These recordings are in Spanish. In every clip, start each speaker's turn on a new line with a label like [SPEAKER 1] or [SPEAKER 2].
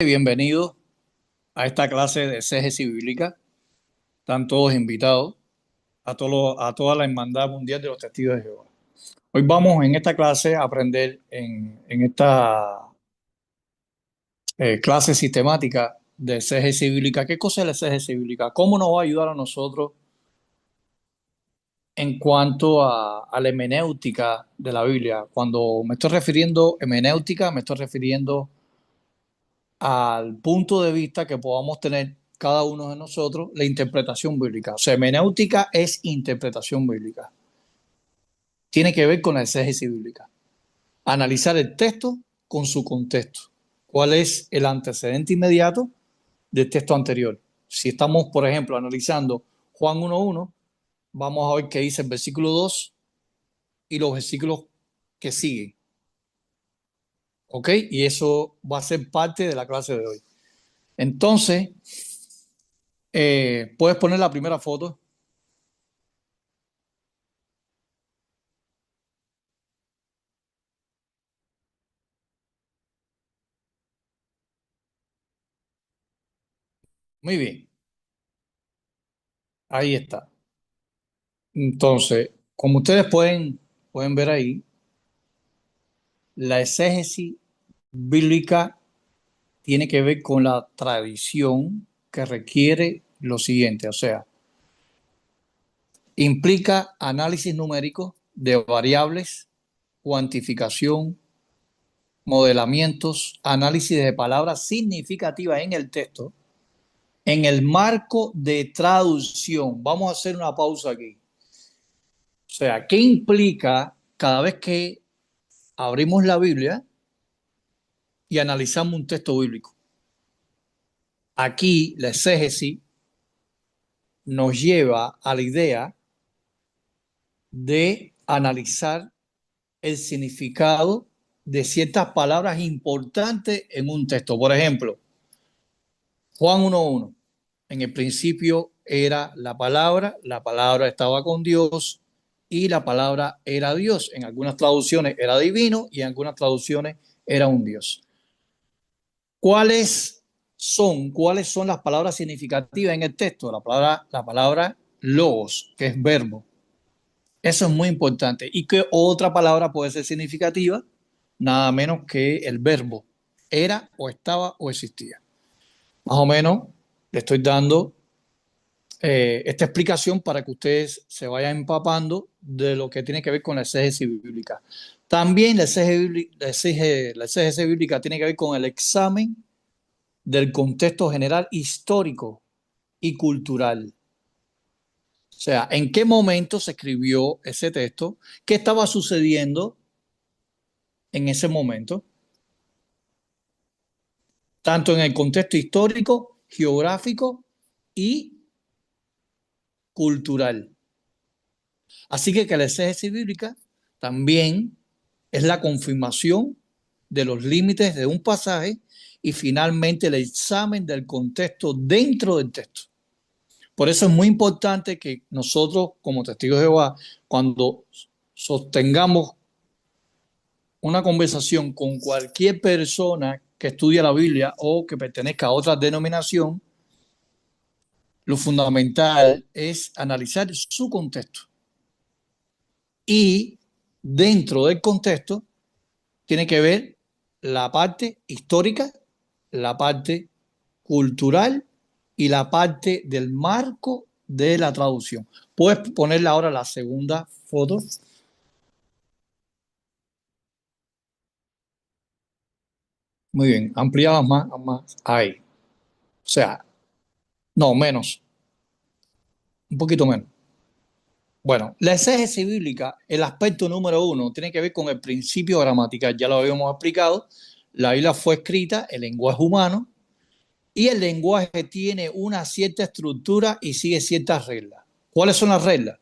[SPEAKER 1] Bienvenidos a esta clase de exégesis bíblica. Están todos invitados a toda la Hermandad Mundial de los Testigos de Jehová. Hoy vamos en esta clase a aprender en esta clase sistemática de exégesis bíblica. ¿Qué cosa es la exégesis bíblica? ¿Cómo nos va a ayudar a nosotros en cuanto a la hermenéutica de la Biblia? Cuando me estoy refiriendo a hermenéutica, me estoy refiriendo al punto de vista que podamos tener cada uno de nosotros, la interpretación bíblica. O sea, hermenéutica es interpretación bíblica. Tiene que ver con la exégesis bíblica. Analizar el texto con su contexto. ¿Cuál es el antecedente inmediato del texto anterior? Si estamos, por ejemplo, analizando Juan 1.1, vamos a ver qué dice el versículo 2 y los versículos que siguen. ¿Ok? Y eso va a ser parte de la clase de hoy. Entonces, puedes poner la primera foto. Muy bien, ahí está. Entonces, como ustedes pueden ver ahí, la exégesis bíblica tiene que ver con la tradición que requiere lo siguiente, o sea, implica análisis numérico de variables, cuantificación, modelamientos, análisis de palabras significativas en el texto, en el marco de traducción. Vamos a hacer una pausa aquí. O sea, ¿qué implica cada vez que abrimos la Biblia y analizamos un texto bíblico? Aquí la exégesis nos lleva a la idea de analizar el significado de ciertas palabras importantes en un texto. Por ejemplo, Juan 1.1. En el principio era la palabra estaba con Dios y la palabra era Dios. En algunas traducciones era divino y en algunas traducciones era un Dios. ¿Cuáles son las palabras significativas en el texto? La palabra logos, que es verbo. Eso es muy importante. ¿Y qué otra palabra puede ser significativa? Nada menos que el verbo. Era o estaba o existía. Más o menos le estoy dando esta explicación para que ustedes se vayan empapando de lo que tiene que ver con la exégesis bíblica. También la exégesis bíblica tiene que ver con el examen del contexto general histórico y cultural. O sea, ¿en qué momento se escribió ese texto? ¿Qué estaba sucediendo en ese momento? Tanto en el contexto histórico, geográfico y cultural. Así que la exégesis bíblica también es la confirmación de los límites de un pasaje y finalmente el examen del contexto dentro del texto. Por eso es muy importante que nosotros, como testigos de Jehová, cuando sostengamos una conversación con cualquier persona que estudia la Biblia o que pertenezca a otra denominación, lo fundamental es analizar su contexto. Y dentro del contexto tiene que ver la parte histórica, la parte cultural y la parte del marco de la traducción. Puedes ponerle ahora la segunda foto. Muy bien, ampliadas más ahí. O sea, no, menos, un poquito menos. Bueno, la exégesis bíblica, el aspecto número uno, tiene que ver con el principio gramatical. Ya lo habíamos explicado. La Biblia fue escrita en lenguaje humano y el lenguaje tiene una cierta estructura y sigue ciertas reglas. ¿Cuáles son las reglas?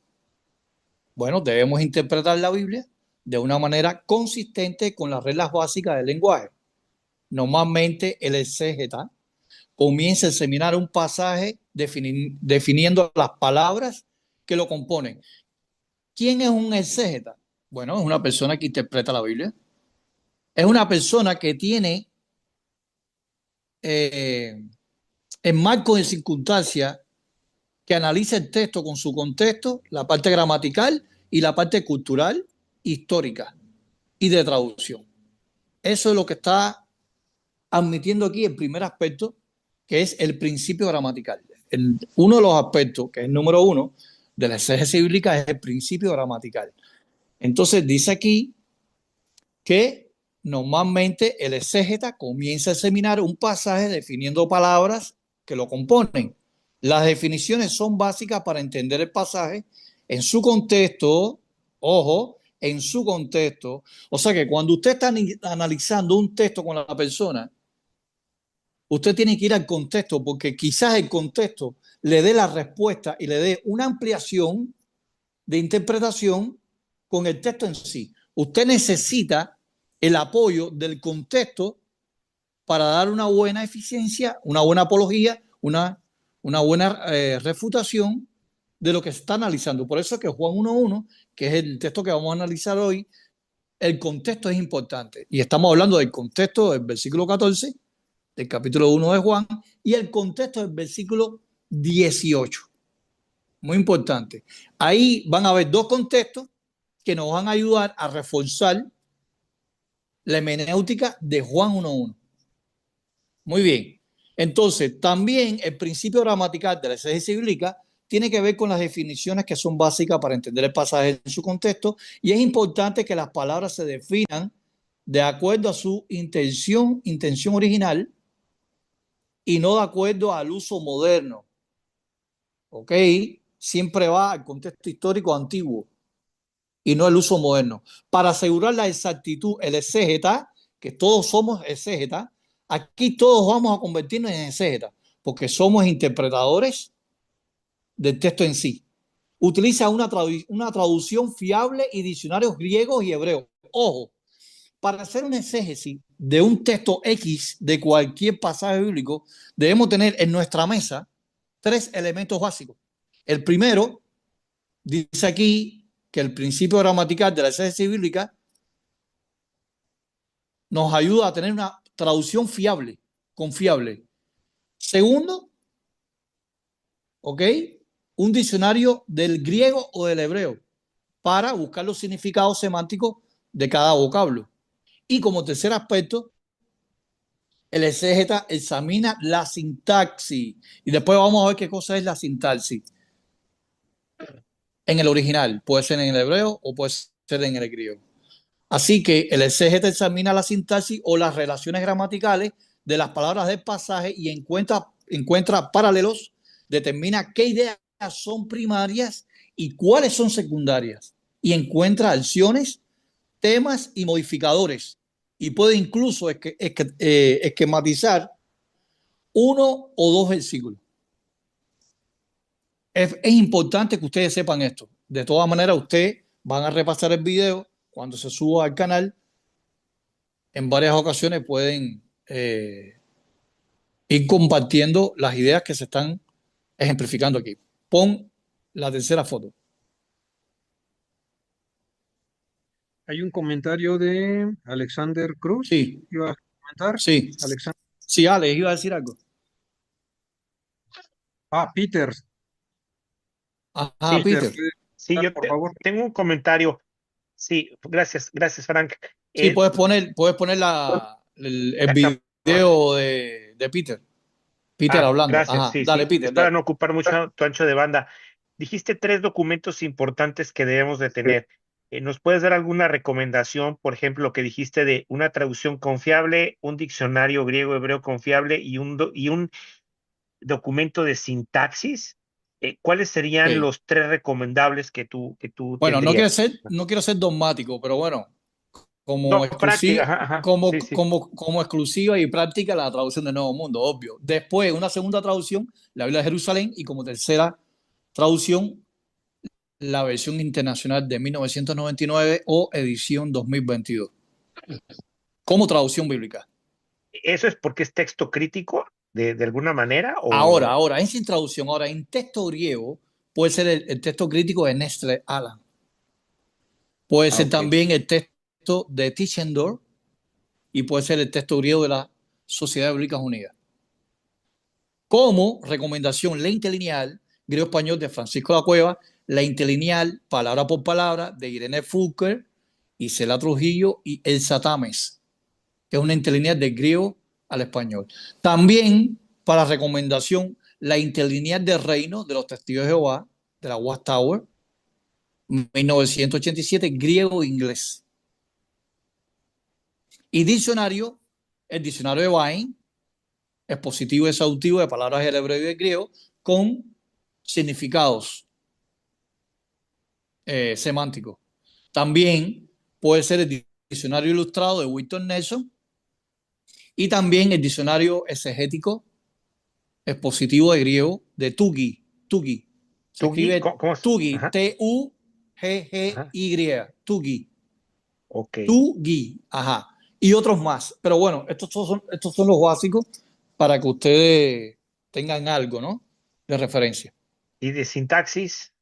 [SPEAKER 1] Bueno, debemos interpretar la Biblia de una manera consistente con las reglas básicas del lenguaje. Normalmente el exégeta comienza a examinar un pasaje definiendo las palabras que lo componen. ¿Quién es un exégeta? Bueno, es una persona que interpreta la Biblia. Es una persona que tiene eh, en marco de circunstancias que analiza el texto con su contexto, la parte gramatical y la parte cultural, histórica y de traducción. Eso es lo que está admitiendo aquí el primer aspecto, que es el principio gramatical. Uno de los aspectos, que es el número uno de la exégesis bíblica, es el principio gramatical. Entonces dice aquí que normalmente el exégeta comienza a examinar un pasaje definiendo palabras que lo componen. Las definiciones son básicas para entender el pasaje en su contexto, ojo, en su contexto. O sea que cuando usted está analizando un texto con la persona, usted tiene que ir al contexto, porque quizás el contexto le dé la respuesta y le dé una ampliación de interpretación con el texto en sí. Usted necesita el apoyo del contexto para dar una buena eficiencia, una buena apología, una buena refutación de lo que se está analizando. Por eso es que Juan 1.1, que es el texto que vamos a analizar hoy, el contexto es importante. Y estamos hablando del contexto del versículo 14 del capítulo 1 de Juan y el contexto del versículo 18. Muy importante. Ahí van a haber dos contextos que nos van a ayudar a reforzar la hermenéutica de Juan 1.1. Muy bien. Entonces, también el principio gramatical de la exégesis bíblica tiene que ver con las definiciones que son básicas para entender el pasaje en su contexto, y es importante que las palabras se definan de acuerdo a su intención original y no de acuerdo al uso moderno. ¿Ok? Siempre va al contexto histórico antiguo y no el uso moderno. Para asegurar la exactitud, el exégeta, que todos somos exégetas, aquí todos vamos a convertirnos en exégetas, porque somos interpretadores del texto en sí. Utiliza una traducción fiable y diccionarios griegos y hebreos. Ojo, para hacer una exégesis de un texto X de cualquier pasaje bíblico, debemos tener en nuestra mesa tres elementos básicos. El primero, dice aquí que el principio gramatical de la exégesis bíblica nos ayuda a tener una traducción fiable, confiable. Segundo, ¿ok? Un diccionario del griego o del hebreo para buscar los significados semánticos de cada vocablo. Y como tercer aspecto, el exégeta examina la sintaxis. Y después vamos a ver qué cosa es la sintaxis en el original. Puede ser en el hebreo o puede ser en el griego. Así que el exégeta examina la sintaxis o las relaciones gramaticales de las palabras del pasaje y encuentra paralelos, determina qué ideas son primarias y cuáles son secundarias, y encuentra acciones, temas y modificadores, y puede incluso esquematizar uno o dos versículos. Es importante que ustedes sepan esto. De todas maneras, ustedes van a repasar el video cuando se suba al canal. En varias ocasiones pueden ir compartiendo las ideas que se están ejemplificando aquí. Pon la tercera foto.
[SPEAKER 2] Hay un comentario de Alexander Cruz.
[SPEAKER 1] Sí,
[SPEAKER 2] Iba a comentar.
[SPEAKER 1] sí.
[SPEAKER 2] Alexander.
[SPEAKER 1] Sí, Alex, iba a decir algo.
[SPEAKER 2] Peter.
[SPEAKER 1] Ajá,
[SPEAKER 3] Sí,
[SPEAKER 2] Peter,
[SPEAKER 1] Peter.
[SPEAKER 2] ¿puede
[SPEAKER 3] sí,
[SPEAKER 2] comentar, por favor?
[SPEAKER 3] tengo un comentario. Sí, gracias, Frank.
[SPEAKER 1] Sí,
[SPEAKER 3] Eh,
[SPEAKER 1] puedes poner el
[SPEAKER 3] la cámara.
[SPEAKER 1] video de Peter. Peter hablando.
[SPEAKER 3] Gracias,
[SPEAKER 1] Ajá,
[SPEAKER 3] sí,
[SPEAKER 1] dale,
[SPEAKER 3] sí.
[SPEAKER 1] Peter,
[SPEAKER 3] Es para
[SPEAKER 1] dale.
[SPEAKER 3] no ocupar mucho tu ancho de banda. Dijiste tres documentos importantes que debemos de tener. ¿Nos puedes dar alguna recomendación, por ejemplo, lo que dijiste de una traducción confiable, un diccionario griego-hebreo confiable y un documento de sintaxis? ¿Cuáles serían
[SPEAKER 1] Okay.
[SPEAKER 3] los tres recomendables que tú
[SPEAKER 1] Bueno,
[SPEAKER 3] tendrías?
[SPEAKER 1] no quiero ser dogmático, pero bueno, como
[SPEAKER 3] No, práctica,
[SPEAKER 1] exclusiva,
[SPEAKER 3] ajá, sí, sí.
[SPEAKER 1] como exclusiva y práctica la traducción del Nuevo Mundo, obvio. Después, una segunda traducción, la Biblia de Jerusalén, y como tercera traducción, la versión internacional de 1999 o edición 2022, como traducción bíblica.
[SPEAKER 3] ¿Eso es porque es texto crítico de alguna manera? O
[SPEAKER 1] Ahora, en sin traducción, ahora en texto griego, puede ser el texto crítico de Nestle Aland, puede ser
[SPEAKER 3] ok.
[SPEAKER 1] también el texto de Tischendorf y puede ser el texto griego de la Sociedad de Bíblicas Unidas. Como recomendación, la interlineal, griego-español de Francisco de la Cueva, la interlineal, palabra por palabra, de Irene Fulker, Isela Trujillo y Elsa Tames, que es una interlineal del griego al español. También, para recomendación, la interlineal del Reino de los Testigos de Jehová, de la Watchtower, 1987, griego-inglés. Y diccionario, el diccionario de Vine, expositivo y exhaustivo de palabras del hebreo y del griego, con significados semánticos. También puede ser el diccionario ilustrado de Wilton Nelson y también el diccionario exegético expositivo de griego de Tugi. Tugi. Se escribe
[SPEAKER 3] ¿Cómo es?
[SPEAKER 1] Tugi,
[SPEAKER 3] Ajá.
[SPEAKER 1] T-U-G-G-Y, Tugi.
[SPEAKER 3] Ok.
[SPEAKER 1] Tugi, ajá. Y otros más. Pero bueno, estos son los básicos para que ustedes tengan algo, ¿no? De referencia.
[SPEAKER 3] ¿Y de sintaxis?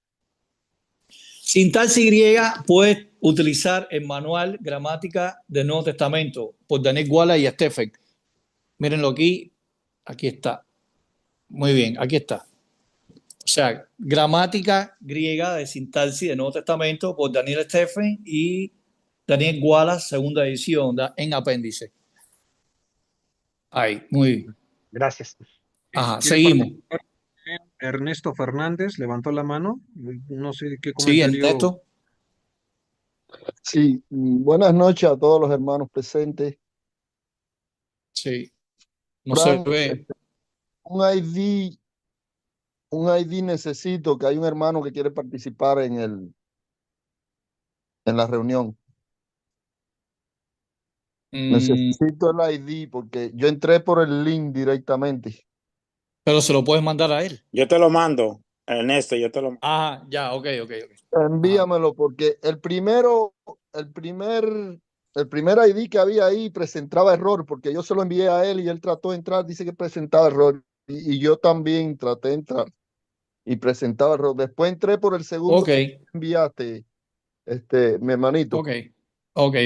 [SPEAKER 1] Sintaxis griega, puedes utilizar el manual Gramática del Nuevo Testamento por Daniel Wallace y Stephen. Mírenlo aquí. Aquí está. Muy bien, aquí está. O sea, gramática griega de sintaxis del Nuevo Testamento por Daniel Stephen y Daniel Wallace, segunda edición, en apéndice. Ahí, muy bien.
[SPEAKER 3] Gracias.
[SPEAKER 1] Ajá,
[SPEAKER 2] ¿Quiere
[SPEAKER 1] seguimos.
[SPEAKER 2] participar? Ernesto Fernández levantó la mano. No sé qué
[SPEAKER 1] Sí,
[SPEAKER 2] comentario.
[SPEAKER 1] Ernesto.
[SPEAKER 4] Sí, buenas noches a todos los hermanos presentes.
[SPEAKER 1] Sí, no se
[SPEAKER 4] Frank,
[SPEAKER 1] ve.
[SPEAKER 4] un ID necesito, que hay un hermano que quiere participar en la reunión. Necesito el ID porque yo entré por el link directamente.
[SPEAKER 1] Pero se lo puedes mandar a él.
[SPEAKER 5] Yo te lo mando, Ernesto, yo te lo mando.
[SPEAKER 1] Ajá, ya, ok.
[SPEAKER 4] Envíamelo porque el primer ID que había ahí presentaba error porque yo se lo envié a él y él trató de entrar, dice que presentaba error y yo también traté de entrar y presentaba error. Después entré por el segundo
[SPEAKER 1] Ok,
[SPEAKER 4] que enviaste, mi hermanito.
[SPEAKER 1] ok.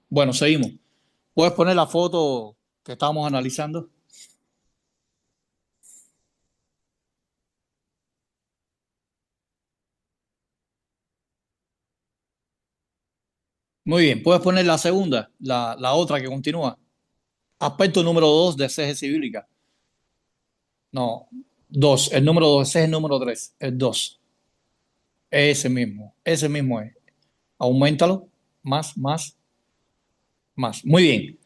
[SPEAKER 1] Bueno, seguimos. ¿Puedes poner la foto que estábamos analizando? Muy bien, puedes poner la segunda, la otra que continúa. Aspecto número 2 de exégesis bíblica. No, 2, el número 2, ese es el número 3, el 2. Ese mismo es. Auméntalo, más. Muy bien.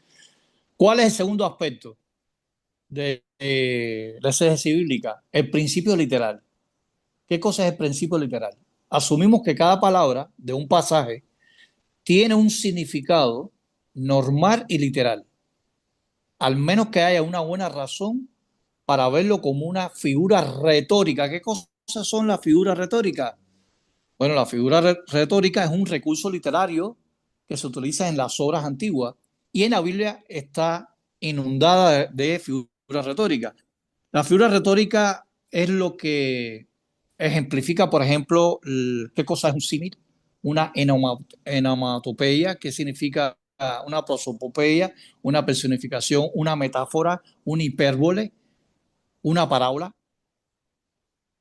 [SPEAKER 1] ¿Cuál es el segundo aspecto de la exégesis bíblica? El principio literal. ¿Qué cosa es el principio literal? Asumimos que cada palabra de un pasaje tiene un significado normal y literal, al menos que haya una buena razón para verlo como una figura retórica. ¿Qué cosas son las figuras retóricas? Bueno, la figura retórica es un recurso literario que se utiliza en las obras antiguas y en la Biblia está inundada de figuras retóricas. La figura retórica es lo que ejemplifica, por ejemplo, qué cosa es un símil, una enomatopeya, que significa una prosopopeya, una personificación, una metáfora, una hipérbole, una parábola.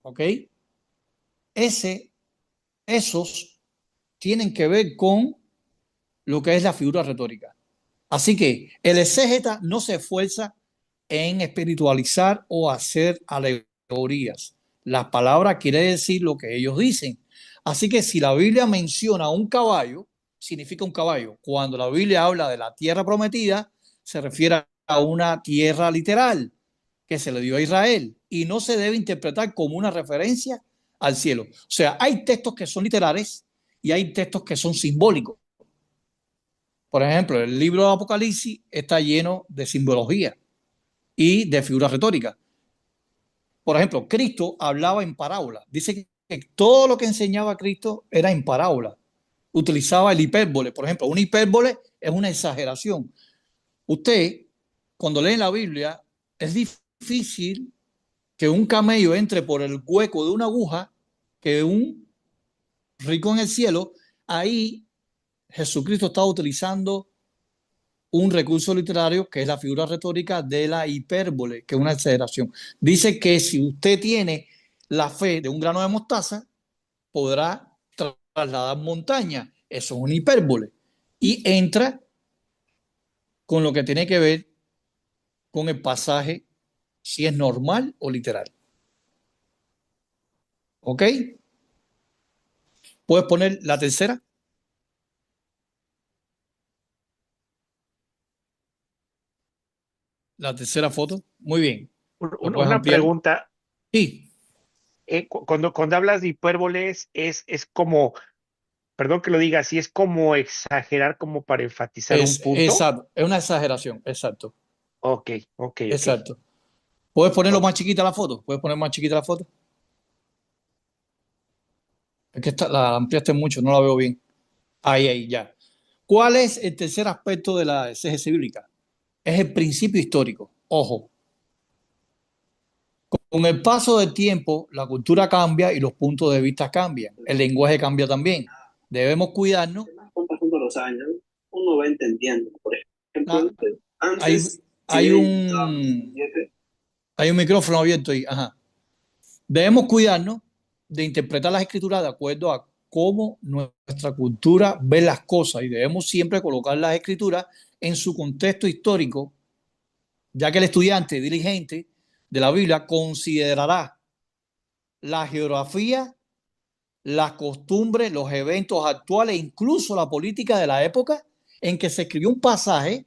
[SPEAKER 1] ¿Ok? Esos tienen que ver con lo que es la figura retórica. Así que el exégeta no se esfuerza en espiritualizar o hacer alegorías. Las palabras quieren decir lo que ellos dicen. Así que si la Biblia menciona un caballo, significa un caballo. Cuando la Biblia habla de la tierra prometida, se refiere a una tierra literal que se le dio a Israel y no se debe interpretar como una referencia al cielo. O sea, hay textos que son literales y hay textos que son simbólicos. Por ejemplo, el libro de Apocalipsis está lleno de simbología y de figuras retóricas. Por ejemplo, Cristo hablaba en parábola. Dice que todo lo que enseñaba Cristo era en parábola. Utilizaba el hipérbole. Por ejemplo, una hipérbole es una exageración. Usted, cuando lee la Biblia, es difícil que un camello entre por el hueco de una aguja, que un rico en el cielo. Ahí Jesucristo estaba utilizando un recurso literario que es la figura retórica de la hipérbole, que es una exageración. Dice que si usted tiene la fe de un grano de mostaza, podrá trasladar montaña. Eso es una hipérbole. Y entra con lo que tiene que ver con el pasaje, si es normal o literal. ¿Ok? ¿Puedes poner la tercera? La tercera foto. Muy bien. ¿La puedes
[SPEAKER 3] Una
[SPEAKER 1] ampliar?
[SPEAKER 3] pregunta,
[SPEAKER 1] Sí.
[SPEAKER 3] cuando hablas de hipérboles es como, perdón que lo diga así, es como exagerar como para enfatizar un punto.
[SPEAKER 1] Exacto. Es una exageración. Exacto.
[SPEAKER 3] Ok, ok, ok.
[SPEAKER 1] Exacto. ¿Puedes ponerlo
[SPEAKER 3] Ok.
[SPEAKER 1] más chiquita la foto? ¿Puedes poner más chiquita la foto? Es que la ampliaste mucho, no la veo bien. Ahí, ya. ¿Cuál es el tercer aspecto de la exégesis bíblica? Es el principio histórico. Ojo, con el paso del tiempo, la cultura cambia y los puntos de vista cambian. El lenguaje cambia también. Debemos cuidarnos.
[SPEAKER 6] Van pasando los años, uno va entendiendo. Por
[SPEAKER 1] Ah,
[SPEAKER 6] ejemplo,
[SPEAKER 1] hay,
[SPEAKER 6] antes, si
[SPEAKER 1] hay
[SPEAKER 6] bien estábamos en
[SPEAKER 1] un,
[SPEAKER 6] 7,
[SPEAKER 1] hay un micrófono abierto ahí. Ajá. Debemos cuidarnos de interpretar las escrituras de acuerdo a cómo nuestra cultura ve las cosas y debemos siempre colocar las escrituras en su contexto histórico, ya que el estudiante diligente de la Biblia considerará la geografía, las costumbres, los eventos actuales, incluso la política de la época en que se escribió un pasaje,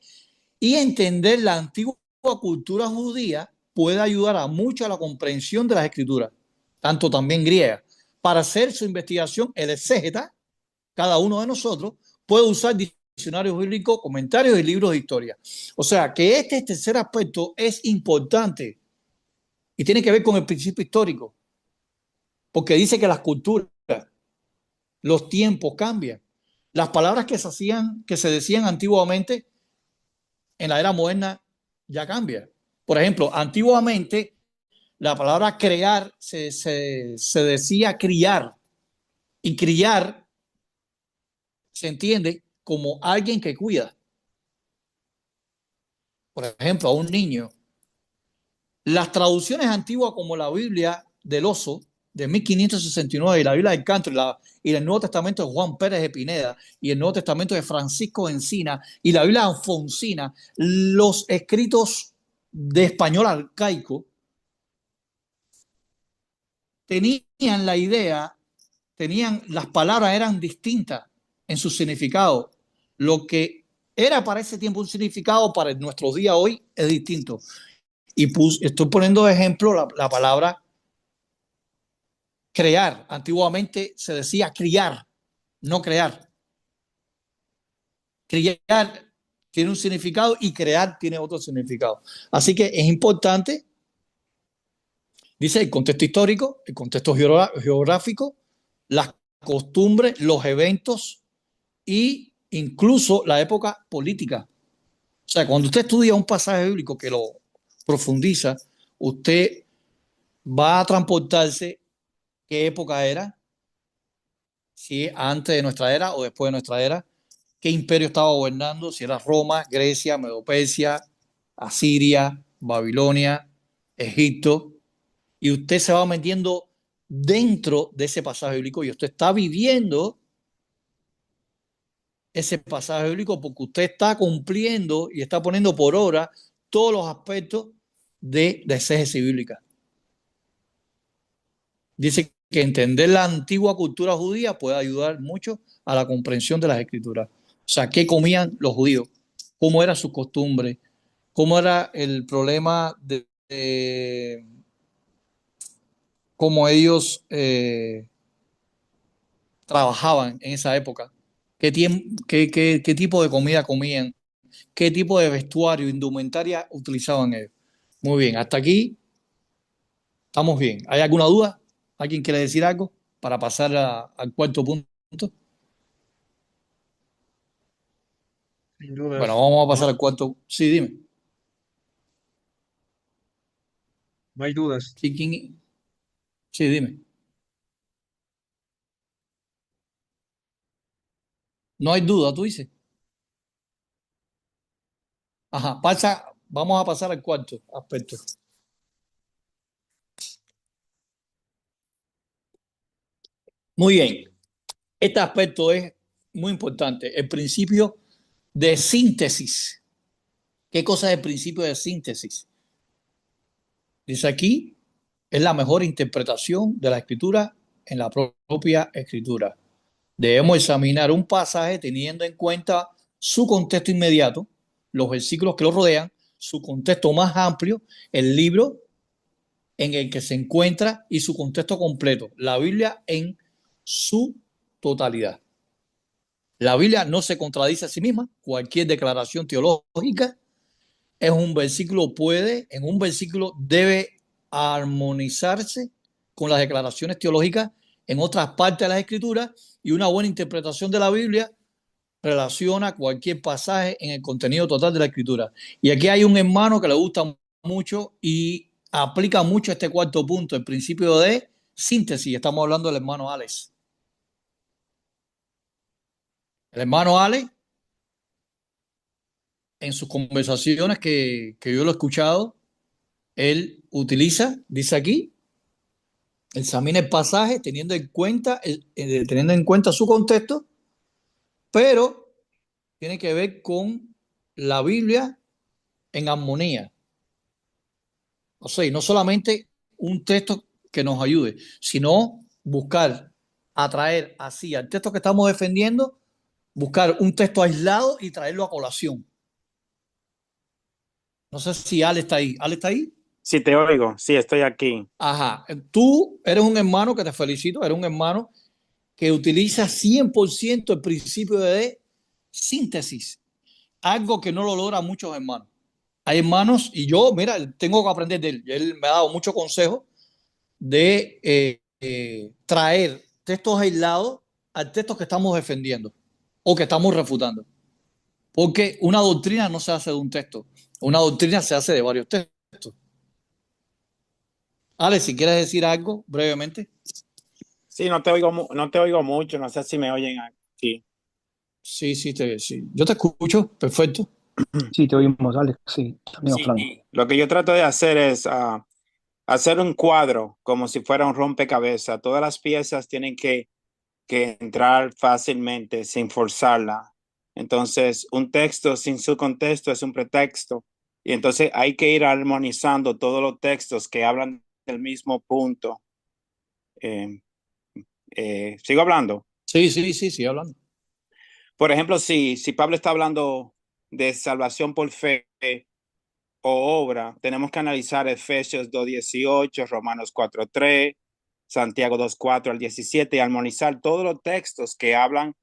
[SPEAKER 1] y entender la antigua cultura judía puede ayudar a mucho a la comprensión de las escrituras, tanto también griegas. Para hacer su investigación, el exégeta, cada uno de nosotros, puede usar diccionarios bíblicos, comentarios y libros de historia. O sea que este tercer aspecto es importante y tiene que ver con el principio histórico, porque dice que las culturas, los tiempos cambian. Las palabras que se decían antiguamente en la era moderna ya cambian. Por ejemplo, antiguamente la palabra crear se decía criar, y criar se entiende como alguien que cuida. Por ejemplo, a un niño. Las traducciones antiguas como la Biblia del Oso de 1569 y la Biblia del Canto y el Nuevo Testamento de Juan Pérez de Pineda y el Nuevo Testamento de Francisco Encina y la Biblia alfonsina, los escritos de español arcaico tenían la idea, las palabras eran distintas en su significado. Lo que era para ese tiempo un significado para nuestros días hoy es distinto. Y estoy poniendo de ejemplo la palabra crear. Antiguamente se decía criar, no crear. Criar tiene un significado y crear tiene otro significado. Así que es importante, dice, el contexto histórico, el contexto geográfico, las costumbres, los eventos y incluso la época política. O sea, cuando usted estudia un pasaje bíblico que lo profundiza, usted va a transportarse qué época era, si antes de nuestra era o después de nuestra era, qué imperio estaba gobernando, si era Roma, Grecia, Medo-Persia, Asiria, Babilonia, Egipto, y usted se va metiendo dentro de ese pasaje bíblico y usted está viviendo ese pasaje bíblico porque usted está cumpliendo y está poniendo por obra todos los aspectos de la exégesis bíblica. Dice que entender la antigua cultura judía puede ayudar mucho a la comprensión de las escrituras. O sea, qué comían los judíos, cómo era su costumbre, cómo era el problema de cómo ellos trabajaban en esa época, qué tipo de comida comían, qué tipo de vestuario, indumentaria utilizaban ellos. Muy bien, hasta aquí estamos bien. ¿Hay alguna duda? ¿Alguien quiere decir algo para pasar al cuarto punto?
[SPEAKER 2] Sin
[SPEAKER 1] Bueno,
[SPEAKER 2] dudas.
[SPEAKER 1] vamos a
[SPEAKER 2] No,
[SPEAKER 1] pasar al cuarto. Sí, dime.
[SPEAKER 2] no hay dudas.
[SPEAKER 1] Sí, sí, dime. No hay duda, tú dices. Ajá, vamos a pasar al cuarto aspecto. Muy bien. Este aspecto es muy importante. El principio de síntesis. ¿Qué cosa es el principio de síntesis? Dice aquí, es la mejor interpretación de la escritura en la propia escritura. Debemos examinar un pasaje teniendo en cuenta su contexto inmediato, los versículos que lo rodean, su contexto más amplio, el libro en el que se encuentra y su contexto completo, la Biblia en su totalidad. La Biblia no se contradice a sí misma. Cualquier declaración teológica en un versículo debe armonizarse con las declaraciones teológicas en otras partes de las Escrituras, y una buena interpretación de la Biblia relaciona cualquier pasaje en el contenido total de la Escritura. Y aquí hay un hermano que le gusta mucho y aplica mucho este cuarto punto, el principio de síntesis. Estamos hablando del hermano Alex. El hermano Alex, en sus conversaciones que yo lo he escuchado, él utiliza, dice aquí, examina el pasaje teniendo en cuenta su contexto, pero tiene que ver con la Biblia en armonía. O sea, no solamente un texto que nos ayude, sino buscar atraer así al texto que estamos defendiendo, buscar un texto aislado y traerlo a colación. No sé si Ale está ahí. ¿Ale está ahí?
[SPEAKER 5] Sí, te oigo. Sí, estoy aquí.
[SPEAKER 1] Ajá. Tú eres un hermano que te felicito, eres un hermano que utiliza 100% el principio de síntesis, algo que no lo logran muchos hermanos. Hay hermanos, y yo, mira, tengo que aprender de él. Él me ha dado muchos consejos de traer textos aislados al texto que estamos defendiendo o que estamos refutando. Porque una doctrina no se hace de un texto, una doctrina se hace de varios textos. Ale, si quieres decir algo brevemente.
[SPEAKER 5] Sí, no te oigo mucho. No sé si me oyen aquí.
[SPEAKER 1] Sí, sí. Yo te escucho, perfecto.
[SPEAKER 7] Sí, te oímos, Alex. Sí, amigo
[SPEAKER 5] Sí,
[SPEAKER 7] Franco.
[SPEAKER 5] y lo que yo trato de hacer es hacer un cuadro como si fuera un rompecabezas. Todas las piezas tienen que entrar fácilmente sin forzarla. Entonces, un texto sin su contexto es un pretexto. Y entonces hay que ir armonizando todos los textos que hablan del mismo punto. Eh, ¿Sigo hablando?
[SPEAKER 1] Sí, hablando.
[SPEAKER 5] Por ejemplo, si Pablo está hablando de salvación por fe o obra, tenemos que analizar Efesios 2:18, Romanos 4:3, Santiago 2:4 al 17 y armonizar todos los textos que hablan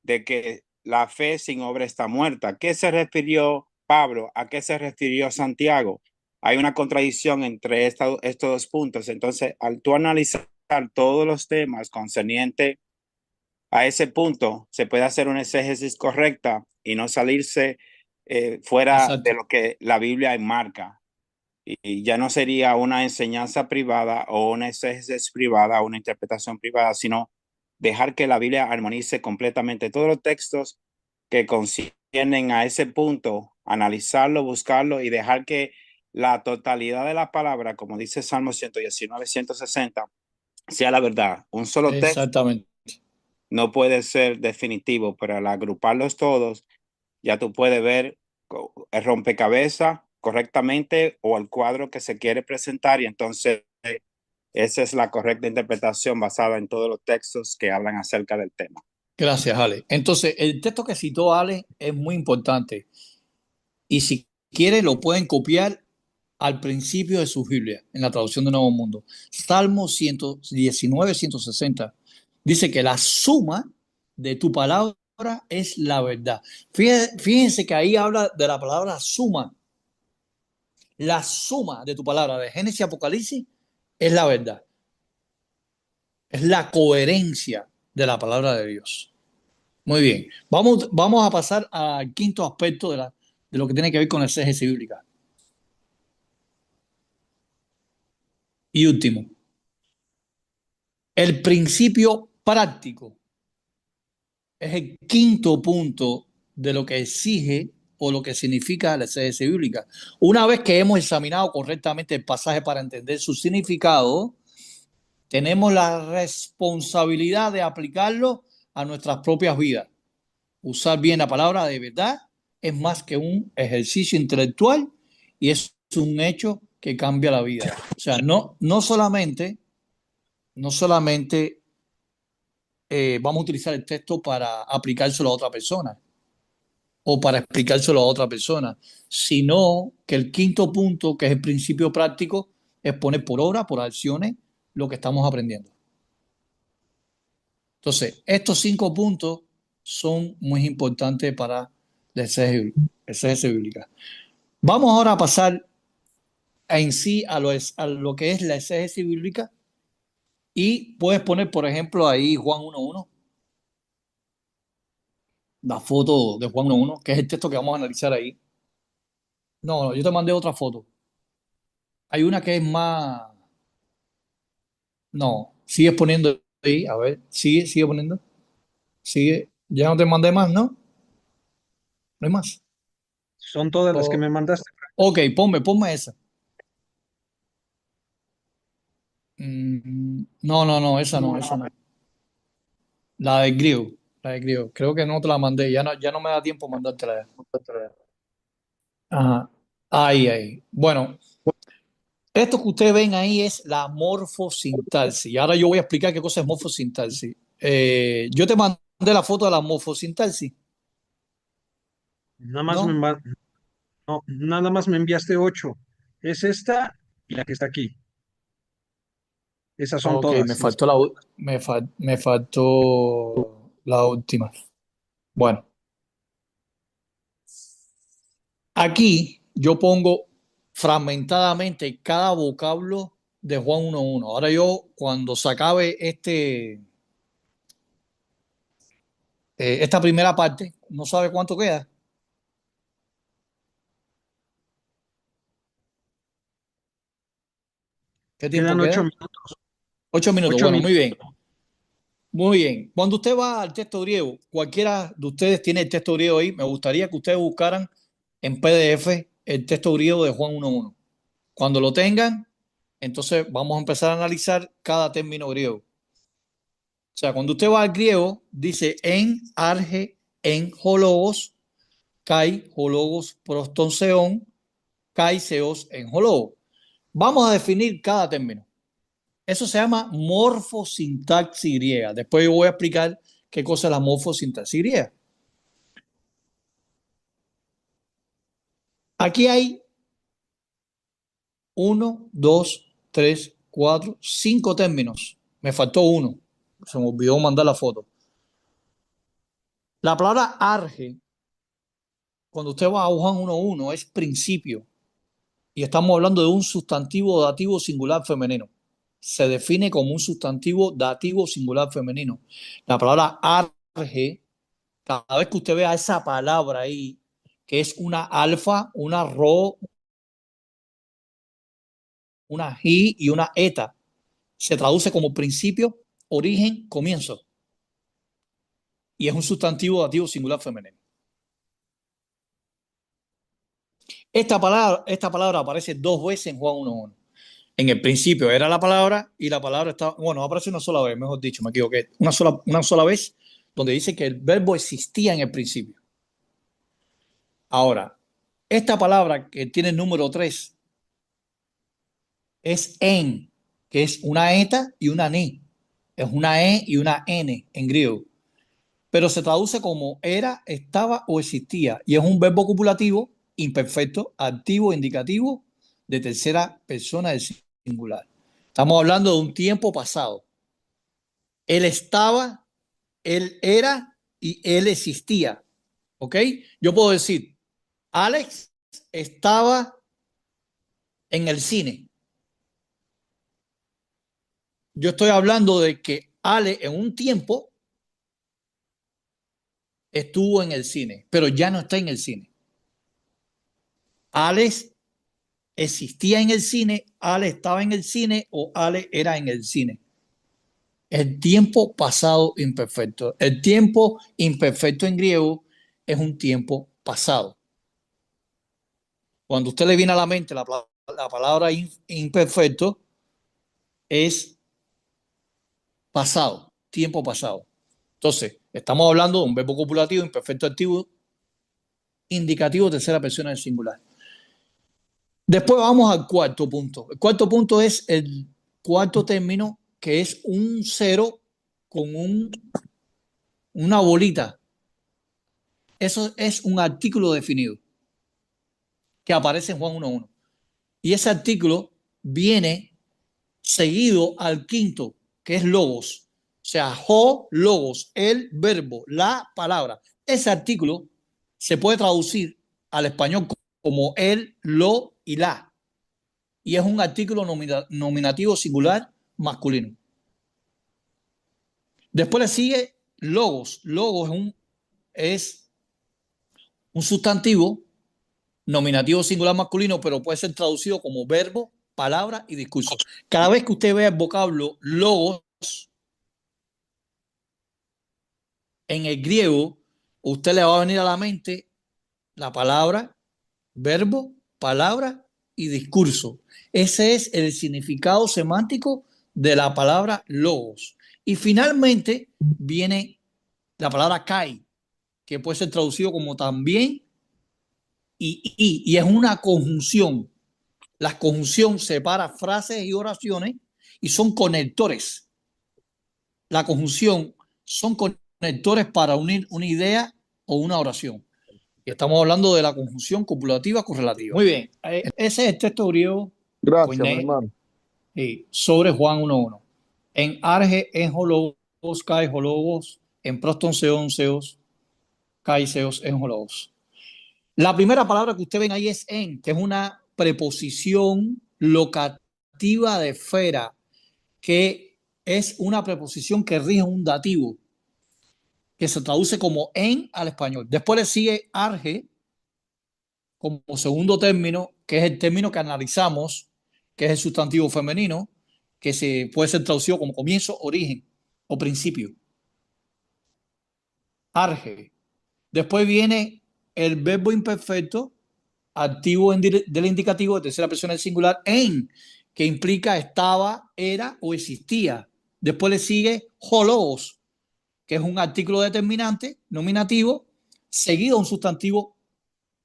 [SPEAKER 5] de que la fe sin obra está muerta. ¿A qué se refirió Pablo? ¿A qué se refirió Santiago? Hay una contradicción entre estos dos puntos. Entonces, al tú analizar todos los temas concernientes a ese punto, se puede hacer una exégesis correcta y no salirse fuera
[SPEAKER 1] Exacto.
[SPEAKER 5] de lo que la Biblia enmarca. Y ya no sería una enseñanza privada o una exégesis privada o una interpretación privada, sino dejar que la Biblia armonice completamente todos los textos que conciernen a ese punto, analizarlo, buscarlo y dejar que la totalidad de la palabra, como dice Salmo 119, 160, sea la verdad. Un solo texto
[SPEAKER 1] Exactamente.
[SPEAKER 5] no puede ser definitivo, pero al agruparlos todos, ya tú puedes ver el rompecabezas correctamente o el cuadro que se quiere presentar, y entonces esa es la correcta interpretación basada en todos los textos que hablan acerca del tema.
[SPEAKER 1] Gracias, Ale. Entonces, el texto que citó Ale es muy importante y si quiere lo pueden copiar al principio de su Biblia, en la traducción de Nuevo Mundo. Salmo 119, 160 dice que la suma de tu palabra es la verdad. Fíjense que ahí habla de la palabra suma. La suma de tu palabra de Génesis y Apocalipsis es la verdad. Es la coherencia de la palabra de Dios. Muy bien. Vamos a pasar al quinto aspecto de lo que tiene que ver con la exégesis bíblica. Y último, el principio práctico es el quinto punto de lo que exige o lo que significa la exégesis bíblica. Una vez que hemos examinado correctamente el pasaje para entender su significado, tenemos la responsabilidad de aplicarlo a nuestras propias vidas. Usar bien la palabra de verdad es más que un ejercicio intelectual y es un hecho que cambia la vida. O sea, no solamente vamos a utilizar el texto para aplicárselo a otra persona o para explicárselo a otra persona, sino que el quinto punto, que es el principio práctico, es poner por obra, por acciones, lo que estamos aprendiendo. Entonces, estos 5 puntos son muy importantes para la exégesis bíblica. Vamos ahora a pasar en sí a lo que es la exégesis bíblica y puedes poner, por ejemplo, ahí Juan 1.1, la foto de Juan 1.1, que es el texto que vamos a analizar ahí. No, yo te mandé otra foto. Hay una que es más... No, sigues poniendo ahí, a ver, sigue poniendo. Sigue, ya no te mandé más, ¿no? No hay más.
[SPEAKER 2] Son todas las que me mandaste.
[SPEAKER 1] Ok, ponme esa. No, esa no. La de griego, Creo que no te la mandé, ya no me da tiempo mandártela. Ajá. Ahí. Bueno, esto que ustedes ven ahí es la morfosintaxis. Y ahora yo voy a explicar qué cosa es morfosintaxis. Yo te mandé la foto de la morfosintaxis.
[SPEAKER 2] Nada más
[SPEAKER 1] ¿No?
[SPEAKER 2] no, nada más me enviaste 8. Es esta y la que está aquí. Esas son
[SPEAKER 1] Ok,
[SPEAKER 2] todas.
[SPEAKER 1] me faltó la última. Bueno, aquí yo pongo fragmentadamente cada vocablo de Juan 1.1. Ahora yo, cuando se acabe esta primera parte, no sabe cuánto queda. ¿Qué tiempo
[SPEAKER 2] Quedan 8
[SPEAKER 1] queda?
[SPEAKER 2] minutos.
[SPEAKER 1] 8 minutos.
[SPEAKER 2] 8
[SPEAKER 1] Bueno, muy
[SPEAKER 2] minutos.
[SPEAKER 1] bien. Muy bien. Cuando usted va al texto griego, cualquiera de ustedes tiene el texto griego ahí, me gustaría que ustedes buscaran en PDF el texto griego de Juan 1.1. Cuando lo tengan, entonces vamos a empezar a analizar cada término griego. O sea, cuando usted va al griego, dice en arge, en hologos, kai, hologos, prostonseón, kai, seos, en hologos. Vamos a definir cada término. Eso se llama morfosintaxis griega. Después yo voy a explicar qué cosa es la morfosintaxis griega. Aquí hay 1, 2, 3, 4, 5 términos. Me faltó uno. Se me olvidó mandar la foto. La palabra arge, cuando usted va a Juan 1.1, es principio. Y estamos hablando de un sustantivo dativo singular femenino. Se define como un sustantivo dativo singular femenino. La palabra arge, cada vez que usted vea esa palabra ahí, que es una alfa, una ro, una ji y una eta, se traduce como principio, origen, comienzo. Y es un sustantivo dativo singular femenino. Esta palabra aparece 2 veces en Juan 1.1. En el principio era la palabra y la palabra estaba, bueno, aparece una sola vez, mejor dicho, me equivoqué. Una sola vez donde dice que el verbo existía en el principio. Ahora, esta palabra que tiene el número 3 es en, que es una eta y una ni. Es una e y una n en griego. Pero se traduce como era, estaba o existía. Y es un verbo copulativo imperfecto, activo, indicativo de tercera persona del singular. Estamos hablando de un tiempo pasado. Él estaba, él era y él existía. ¿Ok? Yo puedo decir, Alex estaba en el cine. Yo estoy hablando de que Ale en un tiempo estuvo en el cine, pero ya no está en el cine. Alex existía en el cine, Ale estaba en el cine o Ale era en el cine. El tiempo pasado imperfecto. El tiempo imperfecto en griego es un tiempo pasado. Cuando usted le viene a la mente la palabra imperfecto, es pasado, tiempo pasado. Entonces, estamos hablando de un verbo copulativo, imperfecto activo, indicativo, tercera persona del singular. Después vamos al cuarto punto. El cuarto punto es el cuarto término, que es un cero con una bolita. Eso es un artículo definido que aparece en Juan 1.1. Y ese artículo viene seguido al quinto, que es logos. O sea, logos, el verbo, la palabra. Ese artículo se puede traducir al español como el, lo y la. Y es un artículo nominativo singular masculino. Después le sigue logos. Logos es un sustantivo nominativo singular masculino, pero puede ser traducido como verbo, palabra y discurso. Cada vez que usted vea el vocablo logos en el griego, usted le va a venir a la mente la palabra, verbo, palabra y discurso. Ese es el significado semántico de la palabra logos. Y finalmente viene la palabra kai, que puede ser traducido como también y es una conjunción. La conjunción separa frases y oraciones y son conectores. La conjunción son conectores para unir una idea o una oración. Y estamos hablando de la conjunción copulativa correlativa. Muy bien, ese es el texto griego
[SPEAKER 4] Gracias, mi hermano.
[SPEAKER 1] sobre Juan 1.1. En arge, en hologos, kai hologos, en proston seon seos, kai seos, en hologos. La primera palabra que usted ven ahí es en, que es una preposición locativa de esfera, que es una preposición que rige un dativo, que se traduce como en al español. Después le sigue arge, como segundo término, que es el término que analizamos, que es el sustantivo femenino, que se puede ser traducido como comienzo, origen o principio. Arge. Después viene el verbo imperfecto, activo del indicativo de tercera persona del singular, en, que implica estaba, era o existía. Después le sigue hologos, que es un artículo determinante, nominativo, seguido de un sustantivo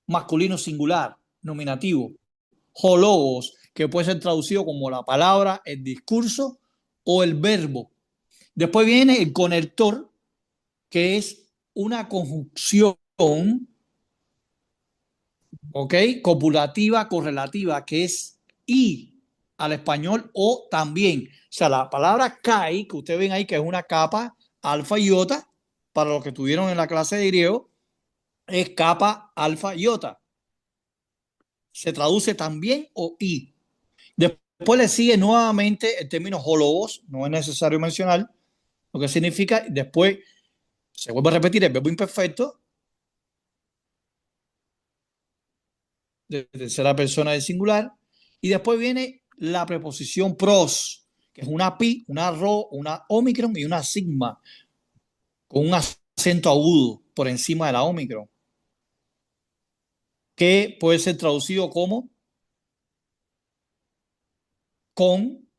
[SPEAKER 1] masculino singular, nominativo. Hologos, que puede ser traducido como la palabra, el discurso o el verbo. Después viene el conector, que es una conjunción, ¿ok? Copulativa, correlativa, que es y al español o también. O sea, la palabra kai, que ustedes ven ahí, que es una capa alfa y iota, para los que tuvieron en la clase de griego, es capa alfa y iota. Se traduce también o y. Después le sigue nuevamente el término hologos, no es necesario mencionar lo que significa. Después se vuelve a repetir el verbo imperfecto de tercera persona del singular. Y después viene la preposición pros, que es una pi, una ro, una omicron y una sigma, con un acento agudo por encima de la omicron, que puede ser traducido como con,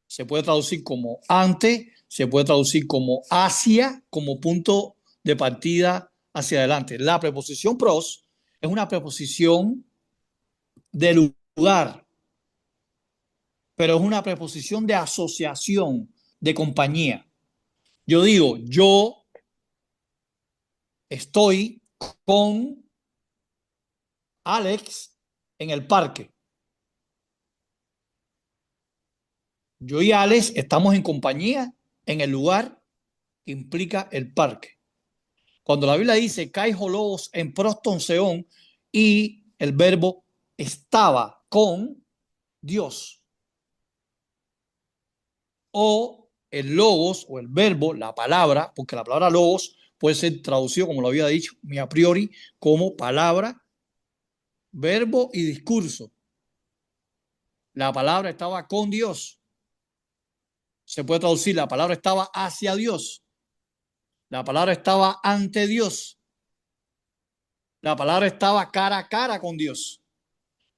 [SPEAKER 1] se puede traducir como ante, se puede traducir como hacia, como punto de partida hacia adelante. La preposición pros es una preposición de lugar, pero es una preposición de asociación, de compañía. Yo digo, yo estoy con Alex en el parque. Yo y Alex estamos en compañía en el lugar que implica el parque. Cuando la Biblia dice kai hologos en proston seon y el verbo estaba con Dios, o el logos o el verbo, la palabra, porque la palabra logos puede ser traducido, como lo había dicho, mi a priori, como palabra, verbo y discurso. La palabra estaba con Dios. Se puede traducir, la palabra estaba hacia Dios. La palabra estaba ante Dios. La palabra estaba cara a cara con Dios.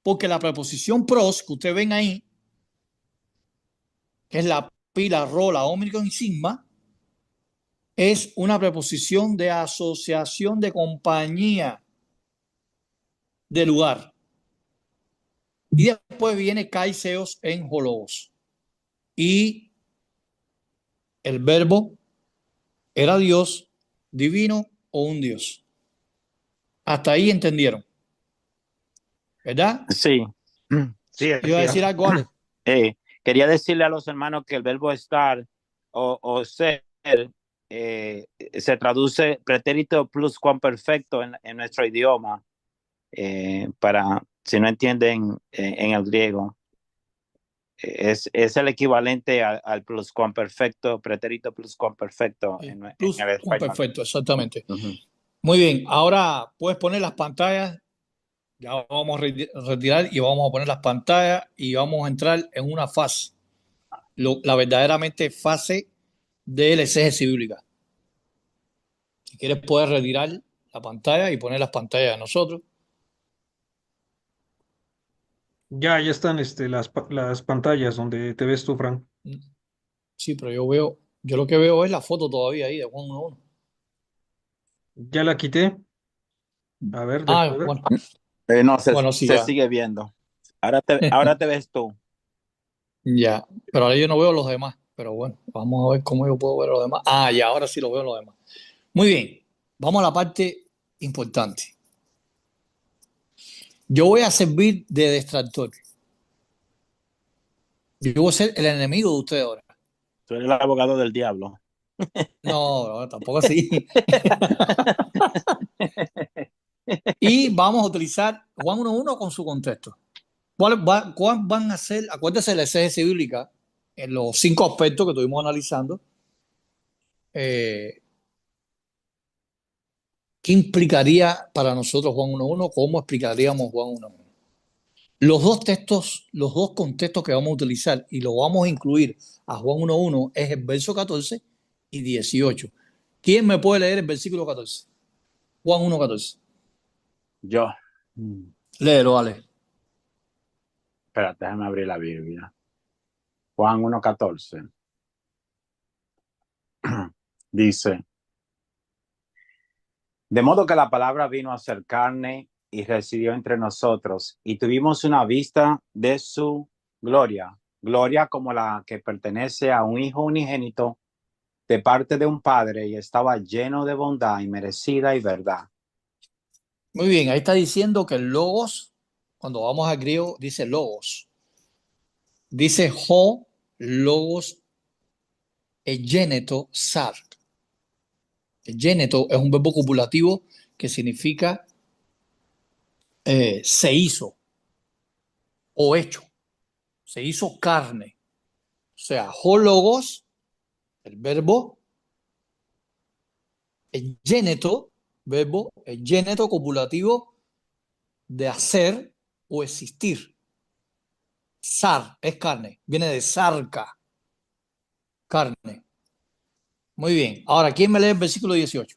[SPEAKER 1] Porque la preposición pros que ustedes ven ahí, que es la pila, rola, ómicron y sigma, es una preposición de asociación de compañía de lugar. Y después viene kaiseos en hologos. Y el verbo era Dios, divino o un Dios. Hasta ahí entendieron, ¿verdad?
[SPEAKER 5] Sí.
[SPEAKER 3] Sí, así
[SPEAKER 1] Iba a
[SPEAKER 3] es.
[SPEAKER 1] decir algo, Ale.
[SPEAKER 5] Quería decirle a los hermanos que el verbo estar o ser se traduce pretérito pluscuamperfecto en nuestro idioma, para si no entienden en el griego. Es el equivalente al pluscuamperfecto, pretérito pluscuamperfecto en el español.
[SPEAKER 1] Perfecto, exactamente.
[SPEAKER 5] Uh-huh.
[SPEAKER 1] Muy bien, ahora puedes poner las pantallas. Ya vamos a retirar y vamos a poner las pantallas y vamos a entrar en una fase, la verdaderamente fase de la exégesis bíblica. Si quieres puedes retirar la pantalla y poner las pantallas de nosotros.
[SPEAKER 2] Ya están las pantallas donde te ves tú, Frank.
[SPEAKER 1] Sí, pero yo lo que veo es la foto todavía ahí de Juan 1:1.
[SPEAKER 2] Ya la quité. A ver, déjame ver.
[SPEAKER 1] Bueno.
[SPEAKER 5] No,
[SPEAKER 1] Bueno, sí,
[SPEAKER 5] se
[SPEAKER 1] ya.
[SPEAKER 5] sigue viendo. Ahora te ves tú.
[SPEAKER 1] Ya, pero ahora yo no veo los demás. Pero bueno, vamos a ver cómo yo puedo ver los demás. Ya, ahora sí lo veo los demás. Muy bien, vamos a la parte importante. Yo voy a servir de distractor. Yo voy a ser el enemigo de ustedes ahora.
[SPEAKER 5] Tú eres el abogado del diablo.
[SPEAKER 1] No, tampoco así. Y vamos a utilizar Juan 1:1 con su contexto. ¿Cuál van a ser? Acuérdense de la exégesis bíblica en los 5 aspectos que estuvimos analizando. ¿Qué implicaría para nosotros Juan 1:1? ¿Cómo explicaríamos Juan 1:1? Los dos contextos que vamos a utilizar y lo vamos a incluir a Juan 1:1 es el verso 14 y 18. ¿Quién me puede leer el versículo 14? Juan 1:14.
[SPEAKER 5] Yo.
[SPEAKER 1] Léelo, vale.
[SPEAKER 5] Espérate, déjame abrir la Biblia. Juan 1:14. Dice: de modo que la palabra vino a ser carne y residió entre nosotros, y tuvimos una vista de su gloria, gloria como la que pertenece a un hijo unigénito de parte de un padre, y estaba lleno de bondad y merecida y verdad.
[SPEAKER 1] Muy bien, ahí está diciendo que el logos, cuando vamos al griego, dice logos. Dice ho, logos, egéneto, sar. Egéneto es un verbo copulativo que significa se hizo o hecho. Se hizo carne. O sea, ho logos, el verbo, egéneto, verbo, egéneto copulativo de hacer o existir. Sar es carne, viene de sarca, carne. Muy bien. Ahora, ¿quién me lee el versículo 18?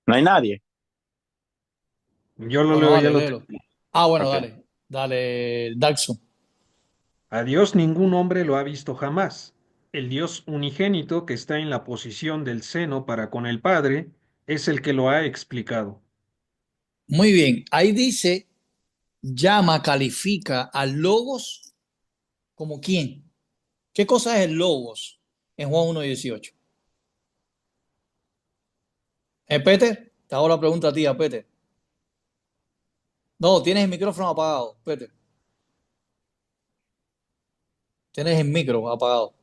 [SPEAKER 5] ¿No hay nadie?
[SPEAKER 2] Yo lo
[SPEAKER 1] Bueno,
[SPEAKER 2] leo,
[SPEAKER 1] dale,
[SPEAKER 2] ya lo
[SPEAKER 1] léelo.
[SPEAKER 2] tengo.
[SPEAKER 1] Bueno,
[SPEAKER 5] Ok.
[SPEAKER 1] dale, Daxon.
[SPEAKER 2] A Dios ningún hombre lo ha visto jamás. El Dios unigénito que está en la posición del seno para con el Padre es el que lo ha explicado.
[SPEAKER 1] Muy bien. Ahí dice, califica al logos como quién. ¿Qué cosa es el logos en Juan 1:18? Peter, te hago la pregunta a ti, Peter. No, tienes el micrófono apagado, Peter. Tienes el micro apagado.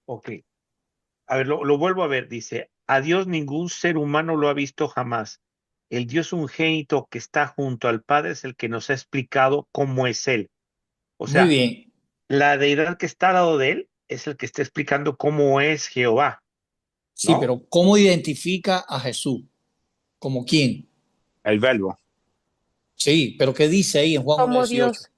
[SPEAKER 3] Ok. A ver, lo vuelvo a ver. Dice, a Dios ningún ser humano lo ha visto jamás. El Dios unigénito que está junto al Padre es el que nos ha explicado cómo es Él. O
[SPEAKER 1] Muy
[SPEAKER 3] sea,
[SPEAKER 1] bien.
[SPEAKER 3] la deidad que está al lado de Él es el que está explicando cómo es Jehová,
[SPEAKER 1] Sí,
[SPEAKER 3] ¿no?
[SPEAKER 1] pero ¿cómo identifica a Jesús? ¿Como quién?
[SPEAKER 5] El verbo.
[SPEAKER 1] Sí, pero ¿qué dice ahí en Juan
[SPEAKER 8] Como
[SPEAKER 1] 1:18?
[SPEAKER 8] Dios,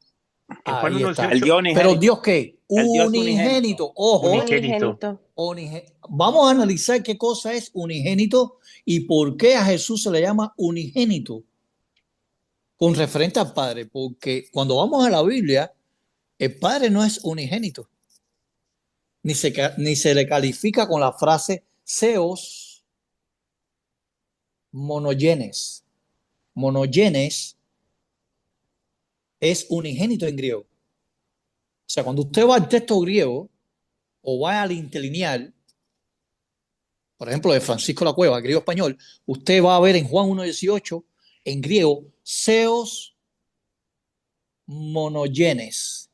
[SPEAKER 3] En Juan
[SPEAKER 1] Ahí está.
[SPEAKER 5] El
[SPEAKER 3] 1:18,
[SPEAKER 5] Dios
[SPEAKER 1] Pero
[SPEAKER 5] unigénito.
[SPEAKER 1] ¿Dios qué?
[SPEAKER 5] El Dios
[SPEAKER 1] Unigénito. Ojo.
[SPEAKER 3] unigénito.
[SPEAKER 8] unigénito.
[SPEAKER 1] vamos a analizar qué cosa es unigénito y por qué a Jesús se le llama unigénito con referente al Padre. Porque cuando vamos a la Biblia, el Padre no es unigénito, ni se le califica con la frase Theos monogenes. Monogenes es unigénito en griego. O sea, cuando usted va al texto griego o va al interlineal, por ejemplo, de Francisco La Cueva, griego español, usted va a ver en Juan 1:18, en griego, Theos monogenes.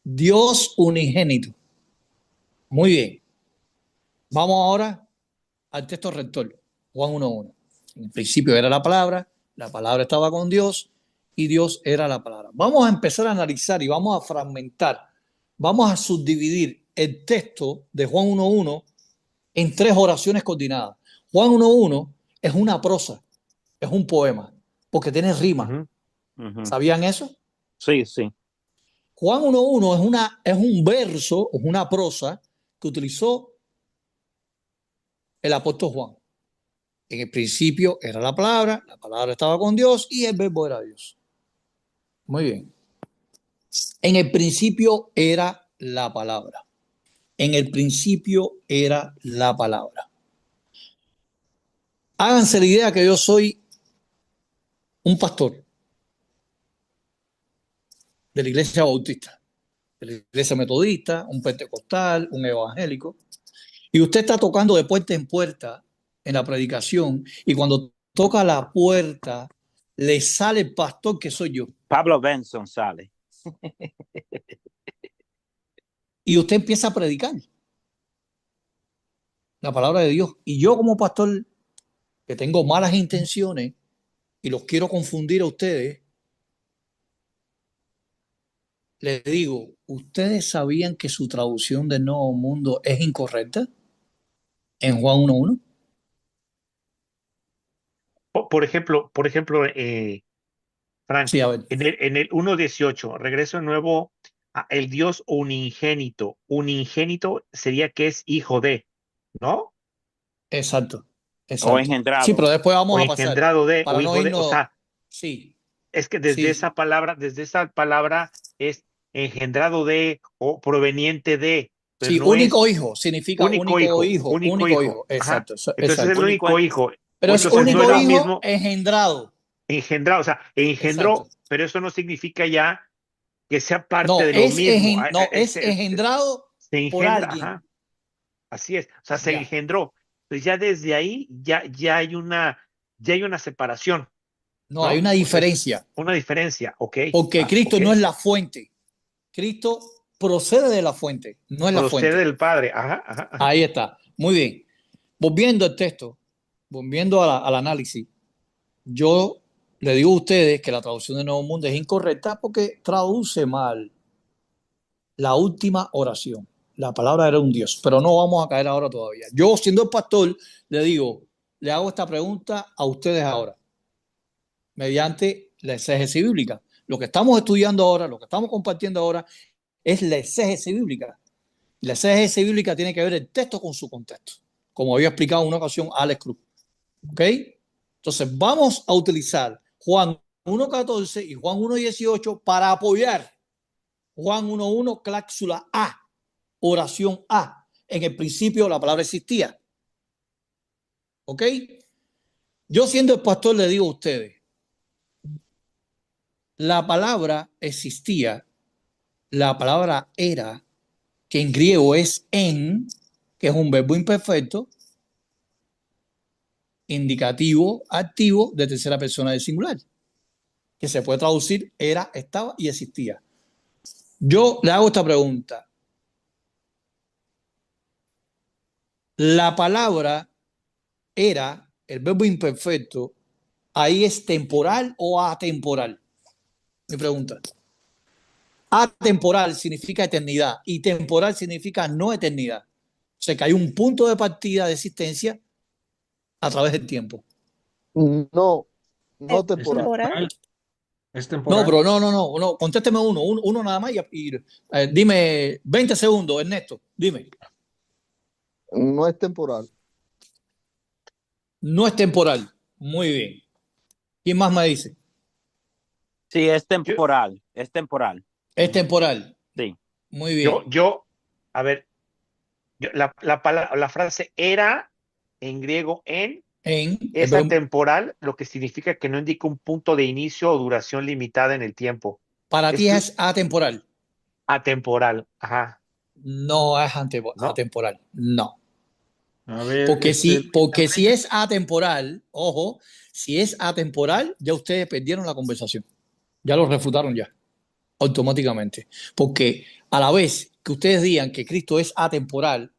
[SPEAKER 1] Dios unigénito. Muy bien. Vamos ahora al texto rector, Juan 1:1. En el principio era la palabra estaba con Dios y Dios era la palabra. Vamos a empezar a analizar y vamos a fragmentar, vamos a subdividir el texto de Juan 1:1 en 3 oraciones coordinadas. Juan 1:1 es una prosa, es un poema, porque tiene rima. ¿Sabían eso?
[SPEAKER 5] Sí, sí.
[SPEAKER 1] Juan 1:1 es un verso, es una prosa que utilizó el apóstol Juan. En el principio era la palabra estaba con Dios y el verbo era Dios. Muy bien. En el principio era la palabra. En el principio era la palabra. Háganse la idea que yo soy un pastor de la iglesia bautista, de la iglesia metodista, un pentecostal, un evangélico, y usted está tocando de puerta en puerta en la predicación, y cuando toca la puerta, le sale el pastor que soy yo.
[SPEAKER 5] Pablo Benson sale.
[SPEAKER 1] Y usted empieza a predicar la palabra de Dios. Y yo como pastor, que tengo malas intenciones y los quiero confundir a ustedes, les digo, ¿ustedes sabían que su traducción del Nuevo Mundo es incorrecta en Juan 1:1?
[SPEAKER 3] Por ejemplo, Frank,
[SPEAKER 1] Sí, a ver.
[SPEAKER 3] en el 1:18, regreso de nuevo a el Dios unigénito. Unigénito sería que es hijo de, ¿no?
[SPEAKER 1] Exacto.
[SPEAKER 5] O engendrado.
[SPEAKER 1] Sí, pero después vamos
[SPEAKER 3] O
[SPEAKER 1] a pasar.
[SPEAKER 3] engendrado de,
[SPEAKER 1] Para
[SPEAKER 3] o
[SPEAKER 1] no
[SPEAKER 3] hijo de,
[SPEAKER 1] irnos.
[SPEAKER 3] o sea,
[SPEAKER 1] Sí.
[SPEAKER 3] es que desde
[SPEAKER 1] Sí.
[SPEAKER 3] esa palabra es engendrado de o proveniente de, pero
[SPEAKER 1] Sí,
[SPEAKER 3] no
[SPEAKER 1] único
[SPEAKER 3] es
[SPEAKER 1] hijo, significa único hijo.
[SPEAKER 3] Ajá.
[SPEAKER 1] Exacto.
[SPEAKER 3] Entonces es el
[SPEAKER 1] Exacto.
[SPEAKER 3] único hijo.
[SPEAKER 1] Pero es
[SPEAKER 3] Entonces no es
[SPEAKER 1] único
[SPEAKER 3] lo
[SPEAKER 1] hijo
[SPEAKER 3] mismo
[SPEAKER 1] engendrado.
[SPEAKER 3] engendrado, o sea, engendró,
[SPEAKER 1] Exacto.
[SPEAKER 3] pero eso no significa ya que sea parte
[SPEAKER 1] No,
[SPEAKER 3] de lo mismo.
[SPEAKER 1] es engendrado
[SPEAKER 3] Se
[SPEAKER 1] por
[SPEAKER 3] engendra,
[SPEAKER 1] alguien.
[SPEAKER 3] ajá, así es, o sea, se
[SPEAKER 1] Ya.
[SPEAKER 3] engendró. Entonces ya desde ahí ya hay una separación,
[SPEAKER 1] No, hay
[SPEAKER 3] ¿no?
[SPEAKER 1] una
[SPEAKER 3] O sea,
[SPEAKER 1] diferencia.
[SPEAKER 3] una diferencia, ¿ok?
[SPEAKER 1] Porque Cristo
[SPEAKER 3] ok.
[SPEAKER 1] no es la fuente. Cristo procede de la fuente, no es la
[SPEAKER 3] Procede
[SPEAKER 1] fuente.
[SPEAKER 3] del Padre, ajá.
[SPEAKER 1] Ahí está. Muy bien. Volviendo al texto, volviendo al análisis, yo le digo a ustedes que la traducción de Nuevo Mundo es incorrecta porque traduce mal la última oración. La palabra era un Dios, pero no vamos a caer ahora todavía. Yo, siendo el pastor, le digo, le hago esta pregunta a ustedes ahora, mediante la exégesis bíblica. Lo que estamos estudiando ahora, lo que estamos compartiendo ahora, es la exégesis bíblica. La exégesis bíblica tiene que ver el texto con su contexto, como había explicado en una ocasión Alex Cruz. ¿Ok? Entonces, vamos a utilizar Juan 1:14 y Juan 1:18 para apoyar Juan 1:1, cláusula A, oración A. En el principio la palabra existía. ¿Ok? Yo, siendo el pastor, le digo a ustedes, la palabra existía, la palabra era, que en griego es en, que es un verbo imperfecto, indicativo, activo, de tercera persona del singular, que se puede traducir era, estaba y existía. Yo le hago esta pregunta. La palabra era, el verbo imperfecto, ¿ahí es temporal o atemporal? Mi pregunta. Atemporal significa eternidad y temporal significa no eternidad. O sea que hay un punto de partida de existencia a través del tiempo.
[SPEAKER 4] No
[SPEAKER 2] Es
[SPEAKER 4] temporal.
[SPEAKER 2] temporal. Es
[SPEAKER 1] No,
[SPEAKER 2] temporal.
[SPEAKER 1] pero no, contésteme uno nada más y dime 20 segundos, Ernesto, dime.
[SPEAKER 4] No es temporal.
[SPEAKER 1] No es temporal. Muy bien. ¿Quién más me dice?
[SPEAKER 8] Sí, es
[SPEAKER 3] Yo,
[SPEAKER 8] temporal, es temporal.
[SPEAKER 1] Es
[SPEAKER 8] Ujú.
[SPEAKER 1] temporal.
[SPEAKER 8] Sí.
[SPEAKER 1] Muy
[SPEAKER 3] yo,
[SPEAKER 1] bien.
[SPEAKER 3] yo, a ver, la frase era en griego en
[SPEAKER 1] El
[SPEAKER 3] es
[SPEAKER 1] verbo-
[SPEAKER 3] atemporal, lo que significa que no indica un punto de inicio o duración limitada en el tiempo.
[SPEAKER 1] para ti
[SPEAKER 3] Es
[SPEAKER 1] es atemporal.
[SPEAKER 3] atemporal, ajá,
[SPEAKER 1] No es
[SPEAKER 3] ¿no?
[SPEAKER 1] atemporal. No.
[SPEAKER 2] A ver,
[SPEAKER 1] Porque si es atemporal, ojo, si es atemporal, ya ustedes perdieron la conversación. Ya lo refutaron ya, automáticamente. Porque a la vez que ustedes digan que Cristo es atemporal,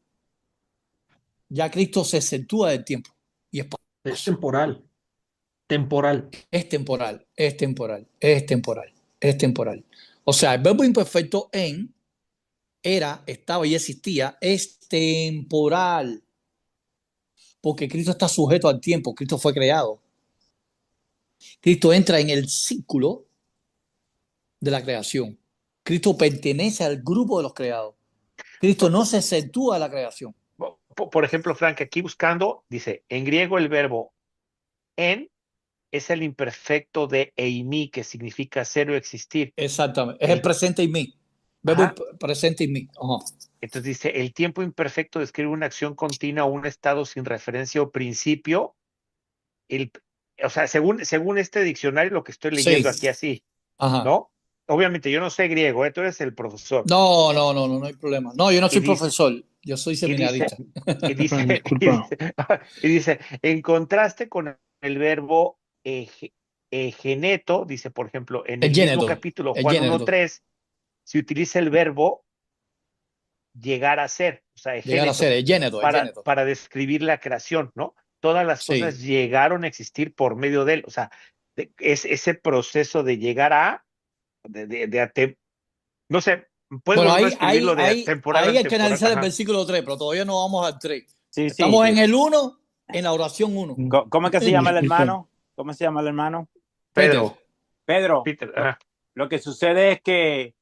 [SPEAKER 1] ya Cristo se exentúa del tiempo y
[SPEAKER 2] es
[SPEAKER 1] espacio.
[SPEAKER 2] temporal. Temporal.
[SPEAKER 1] Es temporal, es temporal, es temporal, es temporal. O sea, el verbo imperfecto en era, estaba y existía, es temporal. Porque Cristo está sujeto al tiempo, Cristo fue creado. Cristo entra en el círculo de la creación. Cristo pertenece al grupo de los creados. Cristo
[SPEAKER 3] Por,
[SPEAKER 1] no se exentúa de la creación.
[SPEAKER 3] por ejemplo, Frank, aquí buscando, dice, en griego el verbo en es el imperfecto de eimi, que significa ser o existir.
[SPEAKER 1] Exactamente. Es el
[SPEAKER 3] El,
[SPEAKER 1] presente en mí. Verbo
[SPEAKER 3] ajá,
[SPEAKER 1] presente en mí. Ajá.
[SPEAKER 3] entonces dice, el tiempo imperfecto describe una acción continua o un estado sin referencia o principio. El, o sea, según este diccionario, lo que estoy
[SPEAKER 1] Sí.
[SPEAKER 3] leyendo aquí así,
[SPEAKER 1] Ajá.
[SPEAKER 3] ¿no? Obviamente yo no sé griego, tú eres el profesor.
[SPEAKER 1] No, no, no, no, no hay problema. No, yo no
[SPEAKER 3] Y
[SPEAKER 1] soy
[SPEAKER 3] dice,
[SPEAKER 1] profesor. Yo soy
[SPEAKER 3] y dice,
[SPEAKER 1] seminarista.
[SPEAKER 3] y
[SPEAKER 7] Frank,
[SPEAKER 3] dice, y
[SPEAKER 7] disculpa.
[SPEAKER 3] dice, y dice, en contraste con el verbo geneto, dice, por ejemplo, en
[SPEAKER 1] El
[SPEAKER 3] el mismo
[SPEAKER 1] géneto.
[SPEAKER 3] capítulo,
[SPEAKER 1] El
[SPEAKER 3] Juan
[SPEAKER 1] géneto.
[SPEAKER 3] 1:3, se utiliza el verbo llegar a ser, o sea,
[SPEAKER 1] Llegar a ser.
[SPEAKER 3] géneto,
[SPEAKER 1] El géneto. El géneto.
[SPEAKER 3] para describir la creación, ¿no? Todas las cosas
[SPEAKER 1] Sí.
[SPEAKER 3] llegaron a existir por medio de él, o sea, es ese proceso de llegar a, no sé, puedes
[SPEAKER 1] Bueno,
[SPEAKER 3] volver a
[SPEAKER 1] ahí,
[SPEAKER 3] escribirlo de temporal
[SPEAKER 1] hay
[SPEAKER 3] a
[SPEAKER 1] que
[SPEAKER 3] temporal,
[SPEAKER 1] analizar el
[SPEAKER 3] ajá.
[SPEAKER 1] versículo 3, pero todavía no vamos al 3.
[SPEAKER 8] Sí, sí.
[SPEAKER 1] Estamos en el 1, en la oración 1.
[SPEAKER 8] ¿Cómo es que se llama el
[SPEAKER 7] Disculpa.
[SPEAKER 8] hermano? ¿Cómo se llama el hermano?
[SPEAKER 1] Peter.
[SPEAKER 3] Pedro,
[SPEAKER 8] Pedro,
[SPEAKER 3] Peter, ajá.
[SPEAKER 8] lo que sucede es que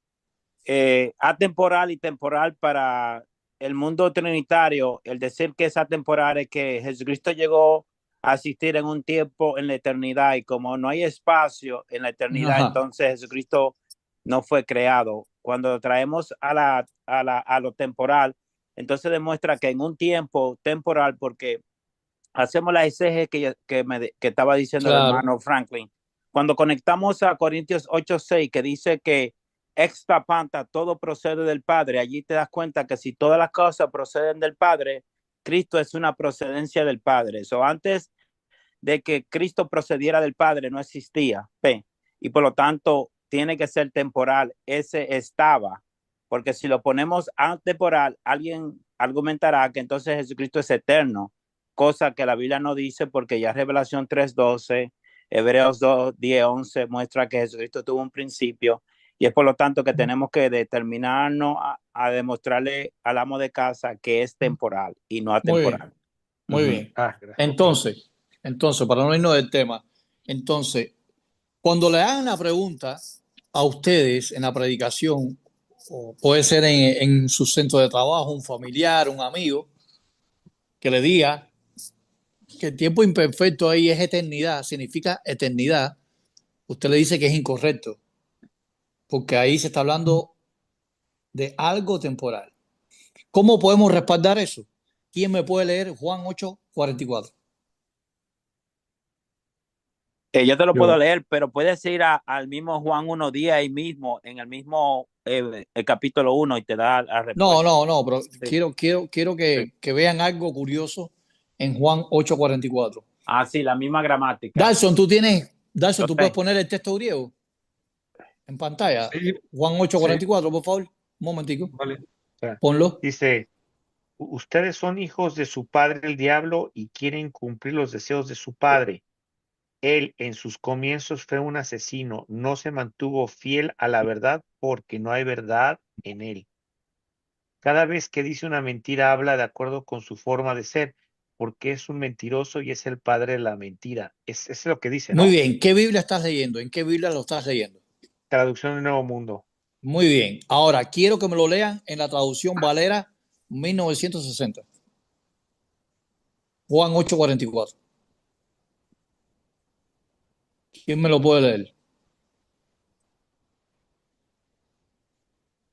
[SPEAKER 8] atemporal y temporal para el mundo trinitario, el decir que es atemporal es que Jesucristo llegó a asistir en un tiempo en la eternidad y como no hay espacio en la eternidad,
[SPEAKER 1] Ajá.
[SPEAKER 8] entonces Jesucristo no fue creado. Cuando lo traemos a lo temporal, entonces demuestra que en un tiempo temporal, porque hacemos la exegesis que estaba diciendo el
[SPEAKER 1] Claro.
[SPEAKER 8] hermano Franklin. Cuando conectamos a Corintios 8:6, que dice que extra panta, todo procede del Padre, allí te das cuenta que si todas las cosas proceden del Padre, Cristo es una procedencia del Padre. So, antes de que Cristo procediera del Padre, no existía. ¿Ve? Y por lo tanto, tiene que ser temporal. Ese estaba. Porque si lo ponemos atemporal, alguien argumentará que entonces Jesucristo es eterno, cosa que la Biblia no dice porque ya Revelación 3:12, Hebreos 2:10-11 muestra que Jesucristo tuvo un principio y es por lo tanto que tenemos que determinarnos a demostrarle al amo de casa que es temporal y no
[SPEAKER 1] Muy bien.
[SPEAKER 8] atemporal.
[SPEAKER 1] Muy
[SPEAKER 8] Ujú.
[SPEAKER 1] bien.
[SPEAKER 3] Gracias, ok.
[SPEAKER 1] Entonces, para no irnos del tema, entonces, cuando le hagan la pregunta a ustedes en la predicación, o puede ser en su centro de trabajo, un familiar, un amigo, que le diga que el tiempo imperfecto ahí es eternidad, significa eternidad, usted le dice que es incorrecto, porque ahí se está hablando de algo temporal. ¿Cómo podemos respaldar eso? ¿Quién me puede leer Juan 8:44?
[SPEAKER 8] Yo te lo puedo
[SPEAKER 2] Yo,
[SPEAKER 8] leer, pero puedes ir al mismo Juan 1:10 ahí mismo, en el mismo el capítulo 1 y te da la
[SPEAKER 1] No,
[SPEAKER 8] respuesta.
[SPEAKER 1] no, no, pero
[SPEAKER 8] Sí,
[SPEAKER 1] quiero
[SPEAKER 8] sí.
[SPEAKER 1] que vean algo curioso en Juan 8:44.
[SPEAKER 8] Ah, sí, la misma gramática.
[SPEAKER 1] Dalson,
[SPEAKER 8] Yo
[SPEAKER 1] tú puedes
[SPEAKER 8] sé.
[SPEAKER 1] poner el texto griego en pantalla.
[SPEAKER 2] sí,
[SPEAKER 1] Juan
[SPEAKER 2] sí,
[SPEAKER 1] 8:44, por favor. Un momentico.
[SPEAKER 2] vale.
[SPEAKER 3] O sea,
[SPEAKER 1] Ponlo.
[SPEAKER 3] dice, ustedes son hijos de su padre el diablo y quieren cumplir los deseos de su padre. Él en sus comienzos fue un asesino, no se mantuvo fiel a la verdad porque no hay verdad en él. Cada vez que dice una mentira habla de acuerdo con su forma de ser, porque es un mentiroso y es el padre de la mentira. Es lo que dice,
[SPEAKER 1] Muy
[SPEAKER 3] ¿no?
[SPEAKER 1] bien. ¿Qué Biblia estás leyendo? ¿En qué Biblia lo estás leyendo?
[SPEAKER 3] Traducción del Nuevo Mundo.
[SPEAKER 1] Muy bien. Ahora, quiero que me lo lean en la traducción Valera 1960. Juan 8:44. ¿Quién me lo puede leer?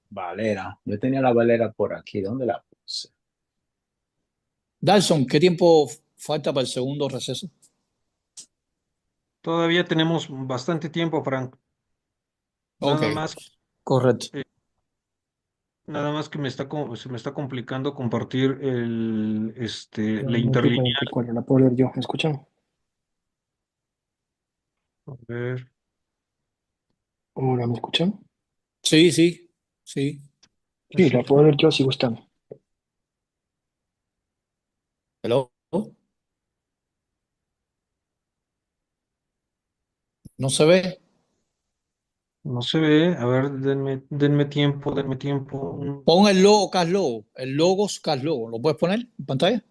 [SPEAKER 8] Valera. Yo tenía la Valera por aquí. ¿Dónde la puse?
[SPEAKER 1] Dalson, ¿qué tiempo falta para el segundo receso?
[SPEAKER 2] Todavía tenemos bastante tiempo, Frank.
[SPEAKER 1] Ok,
[SPEAKER 2] Nada más,
[SPEAKER 1] correcto.
[SPEAKER 2] nada más que se me está complicando compartir la
[SPEAKER 7] Juan
[SPEAKER 2] interlineal.
[SPEAKER 7] 8:44, la puedo leer yo. ¿Me escuchan?
[SPEAKER 2] A ver,
[SPEAKER 7] Hola, ¿me escuchan?
[SPEAKER 1] Sí, sí, sí.
[SPEAKER 7] Sí, la puedo leer yo si gustan.
[SPEAKER 1] Hello. ¿No se ve?
[SPEAKER 2] no se ve. A ver, denme tiempo, denme tiempo.
[SPEAKER 1] Pon el logo Caslogo. El logo Caslogo. ¿Lo puedes poner en pantalla?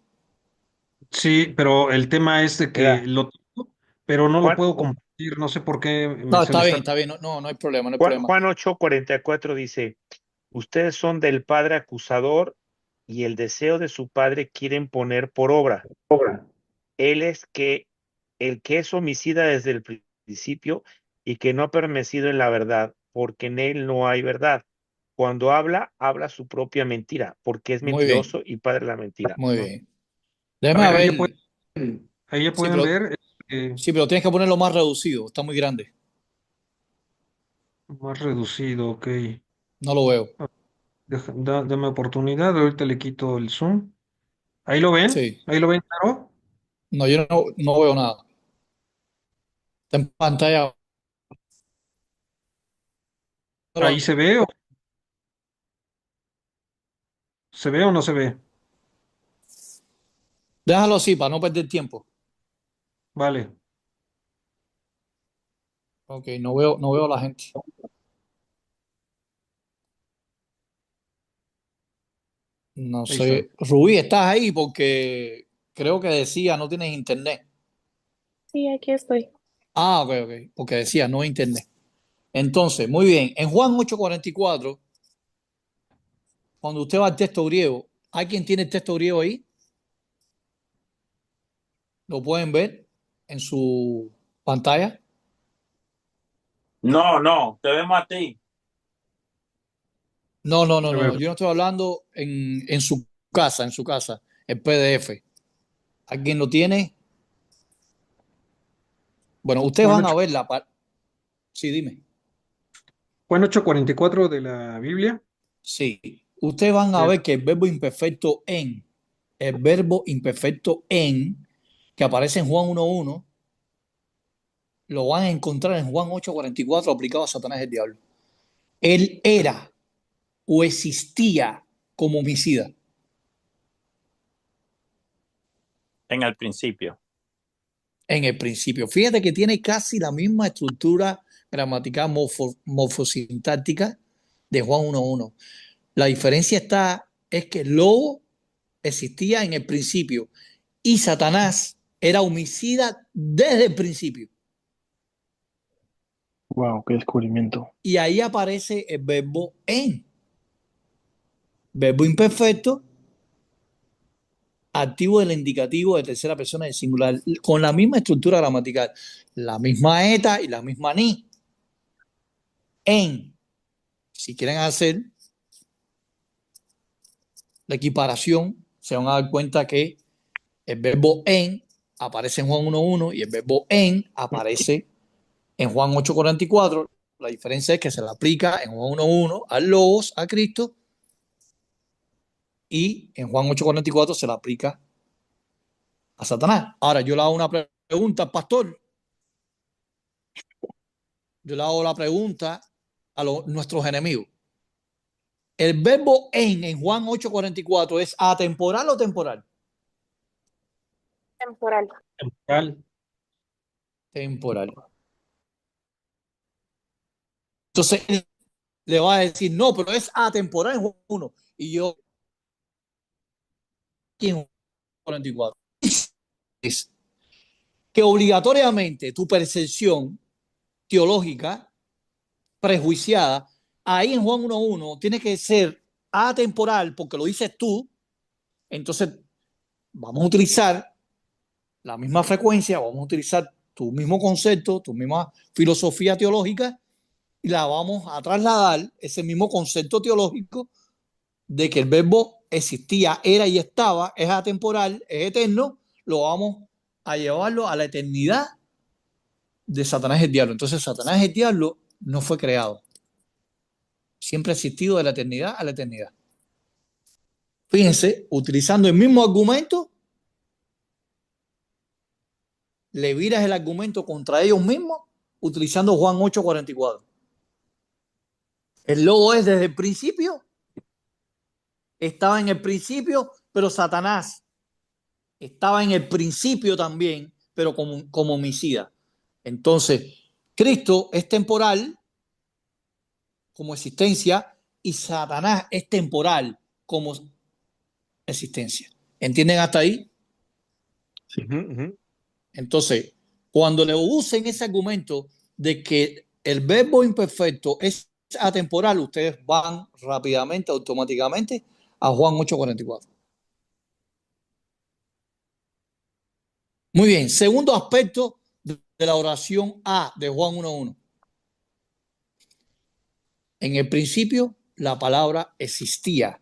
[SPEAKER 2] Sí, pero el tema es de que
[SPEAKER 3] Mira,
[SPEAKER 2] lo tengo, pero no lo
[SPEAKER 3] Juan,
[SPEAKER 2] puedo compartir. No sé por qué
[SPEAKER 1] No,
[SPEAKER 2] se me está.
[SPEAKER 1] está bien. No, no, no hay problema, no hay
[SPEAKER 3] Juan,
[SPEAKER 1] problema.
[SPEAKER 3] Juan 8:44 dice, ustedes son del padre acusador y el deseo de su padre quieren poner por obra. Él es que el que es homicida desde el principio y que no ha permanecido en la verdad, porque en él no hay verdad. Cuando habla, habla su propia mentira, porque es
[SPEAKER 1] Muy bien,
[SPEAKER 3] mentiroso y padre de la mentira.
[SPEAKER 1] muy
[SPEAKER 2] No.
[SPEAKER 1] bien.
[SPEAKER 2] A
[SPEAKER 1] Déjame
[SPEAKER 2] ver,
[SPEAKER 1] ver.
[SPEAKER 2] ahí ya
[SPEAKER 1] Sí,
[SPEAKER 2] pueden ver
[SPEAKER 1] sí, pero tienes que ponerlo más reducido. Está muy grande.
[SPEAKER 2] más reducido, ok.
[SPEAKER 1] No lo veo.
[SPEAKER 2] Dame oportunidad, ahorita le quito el zoom. ¿Ahí lo ven?
[SPEAKER 1] Sí.
[SPEAKER 2] ¿Ahí lo ven claro?
[SPEAKER 1] No, yo no veo nada. Está en pantalla.
[SPEAKER 2] ¿Ahí se ve o no se ve?
[SPEAKER 1] Déjalo así para no perder tiempo.
[SPEAKER 2] Vale.
[SPEAKER 1] Ok, no veo a la gente. No
[SPEAKER 2] Ahí está.
[SPEAKER 1] sé. Rubí, ¿estás ahí? Porque creo que decía no tienes internet.
[SPEAKER 9] Sí, aquí estoy.
[SPEAKER 1] Ah, ok, ok. Porque decía no internet. Entonces, muy bien. En Juan 8:44, cuando usted va al texto griego, ¿hay quien tiene el texto griego ahí? ¿Lo pueden ver en su pantalla?
[SPEAKER 8] No, no, te vemos a ti.
[SPEAKER 1] No, no, no,
[SPEAKER 2] A
[SPEAKER 1] no.
[SPEAKER 2] ver,
[SPEAKER 1] Yo no estoy hablando en su casa, en su casa. El PDF. ¿Alguien lo tiene? Bueno, ustedes
[SPEAKER 2] Juan
[SPEAKER 1] van a
[SPEAKER 2] 8,
[SPEAKER 1] ver la parte. Sí, dime.
[SPEAKER 2] Juan 8:44 de la Biblia.
[SPEAKER 1] Sí. Ustedes van a
[SPEAKER 2] Eh,
[SPEAKER 1] ver que el verbo imperfecto en, que aparece en Juan 1:1, lo van a encontrar en Juan 8:44 aplicado a Satanás el diablo. Él era o existía como homicida.
[SPEAKER 8] En el principio.
[SPEAKER 1] En el principio. Fíjate que tiene casi la misma estructura gramatical morfosintáctica de Juan 1:1. La diferencia es que el lobo existía en el principio y Satanás era homicida desde el principio.
[SPEAKER 7] Wow, qué descubrimiento.
[SPEAKER 1] Y ahí aparece el verbo en, verbo imperfecto, activo del indicativo de tercera persona del singular, con la misma estructura gramatical, la misma eta y la misma ni. En, si quieren hacer la equiparación, se van a dar cuenta que el verbo en aparece en Juan 1:1 y el verbo en aparece en Juan 8:44. La diferencia es que se le aplica en Juan 1:1 al Logos, a Cristo, y en Juan 8:44 se le aplica a Satanás. Ahora, yo le hago una pregunta al pastor. Yo le hago la pregunta a nuestros enemigos. ¿El verbo en Juan 8:44 es atemporal o temporal?
[SPEAKER 9] Temporal.
[SPEAKER 2] temporal.
[SPEAKER 1] Temporal. Entonces, él le va a decir, no, pero es atemporal en Juan 1. Y yo, aquí en Juan 44. Es que obligatoriamente tu percepción teológica prejuiciada, ahí en Juan 1:1 tiene que ser atemporal porque lo dices tú. Entonces, vamos a utilizar la misma frecuencia, vamos a utilizar tu mismo concepto, tu misma filosofía teológica y la vamos a trasladar, ese mismo concepto teológico de que el verbo existía, era y estaba, es atemporal, es eterno, lo vamos a llevarlo a la eternidad de Satanás y el diablo. Entonces Satanás y el diablo no fue creado. Siempre ha existido de la eternidad a la eternidad. Fíjense, utilizando el mismo argumento, le viras el argumento contra ellos mismos utilizando Juan 8:44. El lobo es desde el principio, estaba en el principio, pero Satanás estaba en el principio también, pero como homicida. Entonces, Cristo es temporal como existencia y Satanás es temporal como existencia. ¿Entienden hasta ahí?
[SPEAKER 3] Sí.
[SPEAKER 1] Entonces, cuando le usen ese argumento de que el verbo imperfecto es atemporal, ustedes van rápidamente, automáticamente a Juan 8:44. Muy bien, segundo aspecto de la oración A de Juan 1:1. En el principio la palabra existía.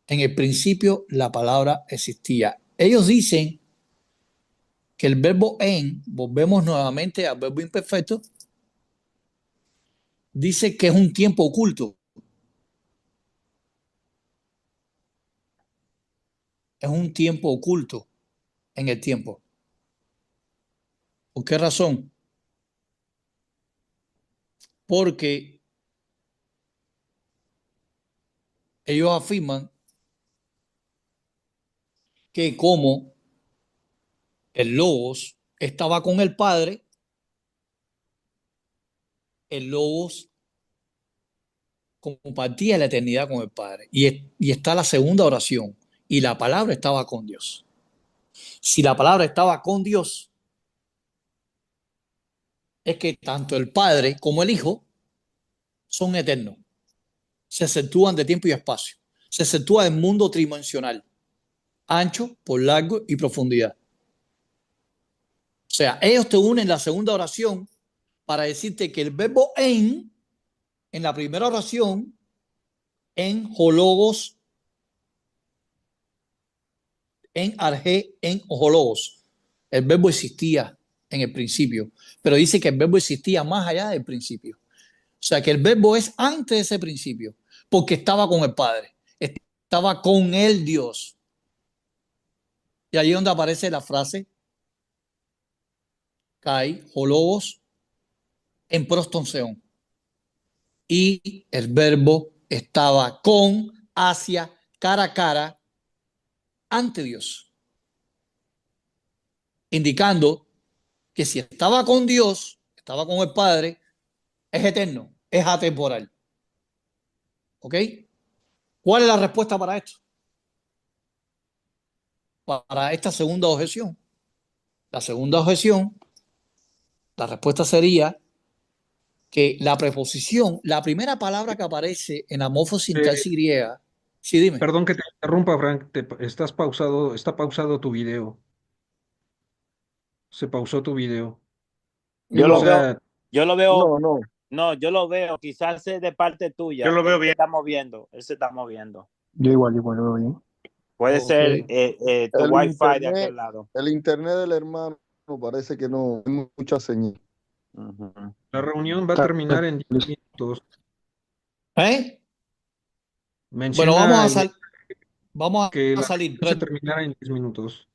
[SPEAKER 1] En el principio la palabra existía. Ellos dicen que el verbo en, volvemos nuevamente al verbo imperfecto, dice que es un tiempo oculto. Es un tiempo oculto en el tiempo. ¿Por qué razón? Porque ellos afirman que como el Logos estaba con el Padre, el Logos compartía la eternidad con el Padre. Y está la segunda oración. Y la palabra estaba con Dios. Si la palabra estaba con Dios, es que tanto el Padre como el Hijo son eternos. Se exceptúan de tiempo y espacio. Se exceptúa del mundo tridimensional, ancho, por largo y profundidad. O sea, ellos te unen la segunda oración para decirte que el verbo en la primera oración, en hologos, en arge, en hologos, el verbo existía en el principio, pero dice que el verbo existía más allá del principio. O sea, que el verbo es antes de ese principio, porque estaba con el Padre, estaba con el Dios. Y ahí es donde aparece la frase kai, hologos, en prostonseón. Y el verbo estaba con, hacia, cara a cara, ante Dios. Indicando que si estaba con Dios, estaba con el Padre, es eterno, es atemporal. ¿Ok? ¿Cuál es la respuesta para esto? Para esta segunda objeción. La segunda objeción, la respuesta sería que la preposición, la primera palabra que aparece en la morfosintaxis griega, sí, dime.
[SPEAKER 2] Perdón que te interrumpa, Frank, está pausado tu video. Se pausó tu video.
[SPEAKER 8] Yo
[SPEAKER 2] O
[SPEAKER 8] lo veo,
[SPEAKER 2] sea,
[SPEAKER 8] yo lo veo,
[SPEAKER 4] No.
[SPEAKER 8] no, yo lo veo, quizás es de parte tuya.
[SPEAKER 3] Yo lo veo
[SPEAKER 8] Él se
[SPEAKER 3] bien.
[SPEAKER 8] está moviendo, él se está moviendo.
[SPEAKER 7] Yo igual lo veo bien.
[SPEAKER 8] Puede
[SPEAKER 1] Ok.
[SPEAKER 8] ser tu
[SPEAKER 4] El
[SPEAKER 8] wifi de
[SPEAKER 4] internet,
[SPEAKER 8] aquel lado.
[SPEAKER 4] el internet del hermano parece que no hay mucha señal.
[SPEAKER 8] Ujú.
[SPEAKER 2] la reunión va a terminar en 10 minutos.
[SPEAKER 1] ¿Eh? Bueno,
[SPEAKER 2] Menciona el
[SPEAKER 1] vamos
[SPEAKER 2] que
[SPEAKER 1] a
[SPEAKER 2] la
[SPEAKER 1] salir
[SPEAKER 2] reunión se terminará en 10 minutos.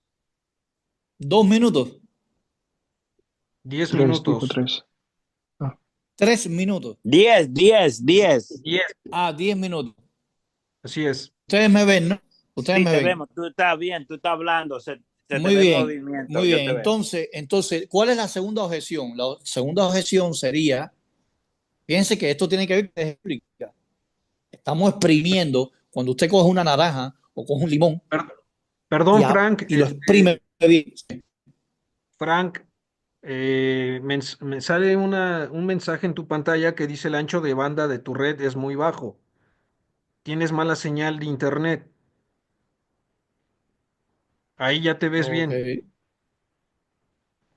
[SPEAKER 1] 2 minutos,
[SPEAKER 2] 10
[SPEAKER 7] Tres, dijo
[SPEAKER 2] minutos.
[SPEAKER 7] 3.
[SPEAKER 1] 3 minutos.
[SPEAKER 8] 10, 10, 10.
[SPEAKER 2] 10,
[SPEAKER 1] 10 minutos.
[SPEAKER 2] así es.
[SPEAKER 1] Ustedes me ven, ¿no? Ustedes
[SPEAKER 8] Sí,
[SPEAKER 1] me
[SPEAKER 8] te
[SPEAKER 1] ven.
[SPEAKER 8] vemos, tú estás bien, tú estás hablando, se te
[SPEAKER 1] Muy
[SPEAKER 8] ve el
[SPEAKER 1] bien,
[SPEAKER 8] movimiento,
[SPEAKER 1] muy
[SPEAKER 8] yo
[SPEAKER 1] bien.
[SPEAKER 8] te veo.
[SPEAKER 1] Entonces, ¿cuál es la segunda objeción? La segunda objeción sería, fíjense que esto tiene que ver con explica. Estamos exprimiendo, cuando usted coge una naranja o coge un limón
[SPEAKER 2] Perdón, Frank.
[SPEAKER 1] y lo exprime bien.
[SPEAKER 2] Frank, me sale un mensaje en tu pantalla que dice el ancho de banda de tu red es muy bajo. Tienes mala señal de internet. Ahí ya te ves bien.
[SPEAKER 1] Ok.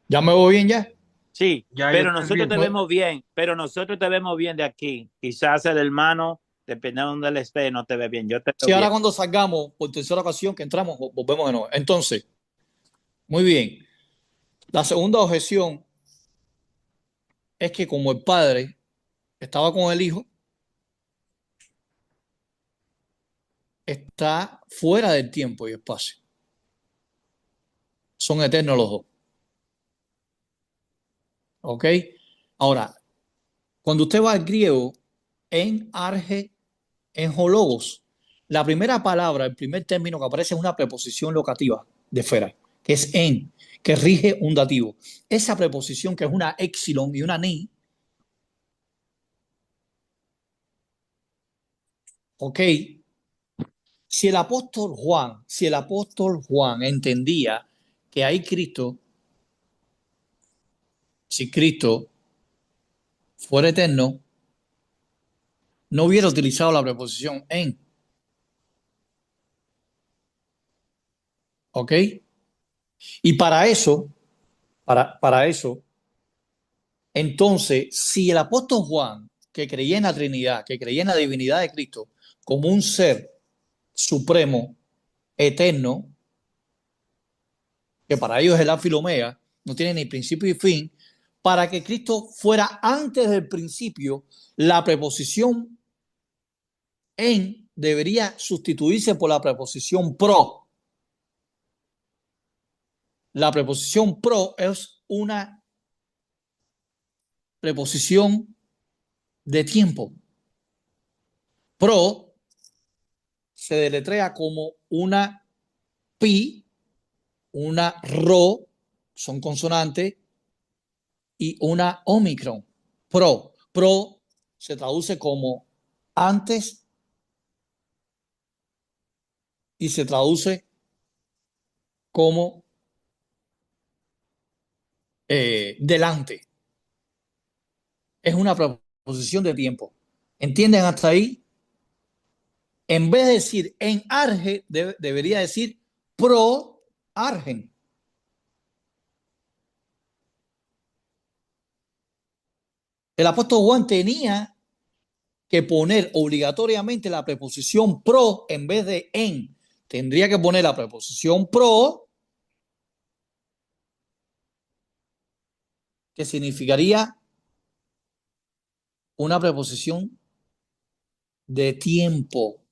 [SPEAKER 1] ¿Ya me voy bien ya?
[SPEAKER 8] Sí,
[SPEAKER 2] Ya
[SPEAKER 8] pero
[SPEAKER 2] te ves
[SPEAKER 8] nosotros te
[SPEAKER 2] bien.
[SPEAKER 8] vemos bien, pero nosotros te vemos bien de aquí. Quizás el hermano, dependiendo de donde él esté, no te ve bien. Yo te veo
[SPEAKER 1] Sí, ahora
[SPEAKER 8] bien.
[SPEAKER 1] cuando salgamos por tercera ocasión que entramos, volvemos de nuevo. Entonces, muy bien. La segunda objeción es que como el padre estaba con el hijo, está fuera del tiempo y espacio. Son eternos los dos. ¿Ok? Ahora, cuando usted va al griego, en arge, en hologos, la primera palabra, el primer término que aparece es una preposición locativa de fuera, que es en, que rige un dativo. Esa preposición, que es una epsilon y una ni, ¿ok? Si el apóstol Juan entendía que hay Cristo, si Cristo fuera eterno, no hubiera utilizado la preposición en, ¿ok? Y para eso, entonces, si el apóstol Juan, que creía en la Trinidad, que creía en la divinidad de Cristo como un ser supremo, eterno, que para ellos es el alfa y el omega, no tiene ni principio ni fin, para que Cristo fuera antes del principio, la preposición en debería sustituirse por la preposición pro. La preposición pro es una preposición de tiempo. Pro se deletrea como una pi, una rho, son consonantes, y una omicron. Pro. Pro se traduce como antes y se traduce como delante. Es una preposición de tiempo. ¿Entienden hasta ahí? En vez de decir en arge, debería decir pro argen. El apóstol Juan tenía que poner obligatoriamente la preposición pro en vez de en. Tendría que poner la preposición pro, que significaría una preposición de tiempo.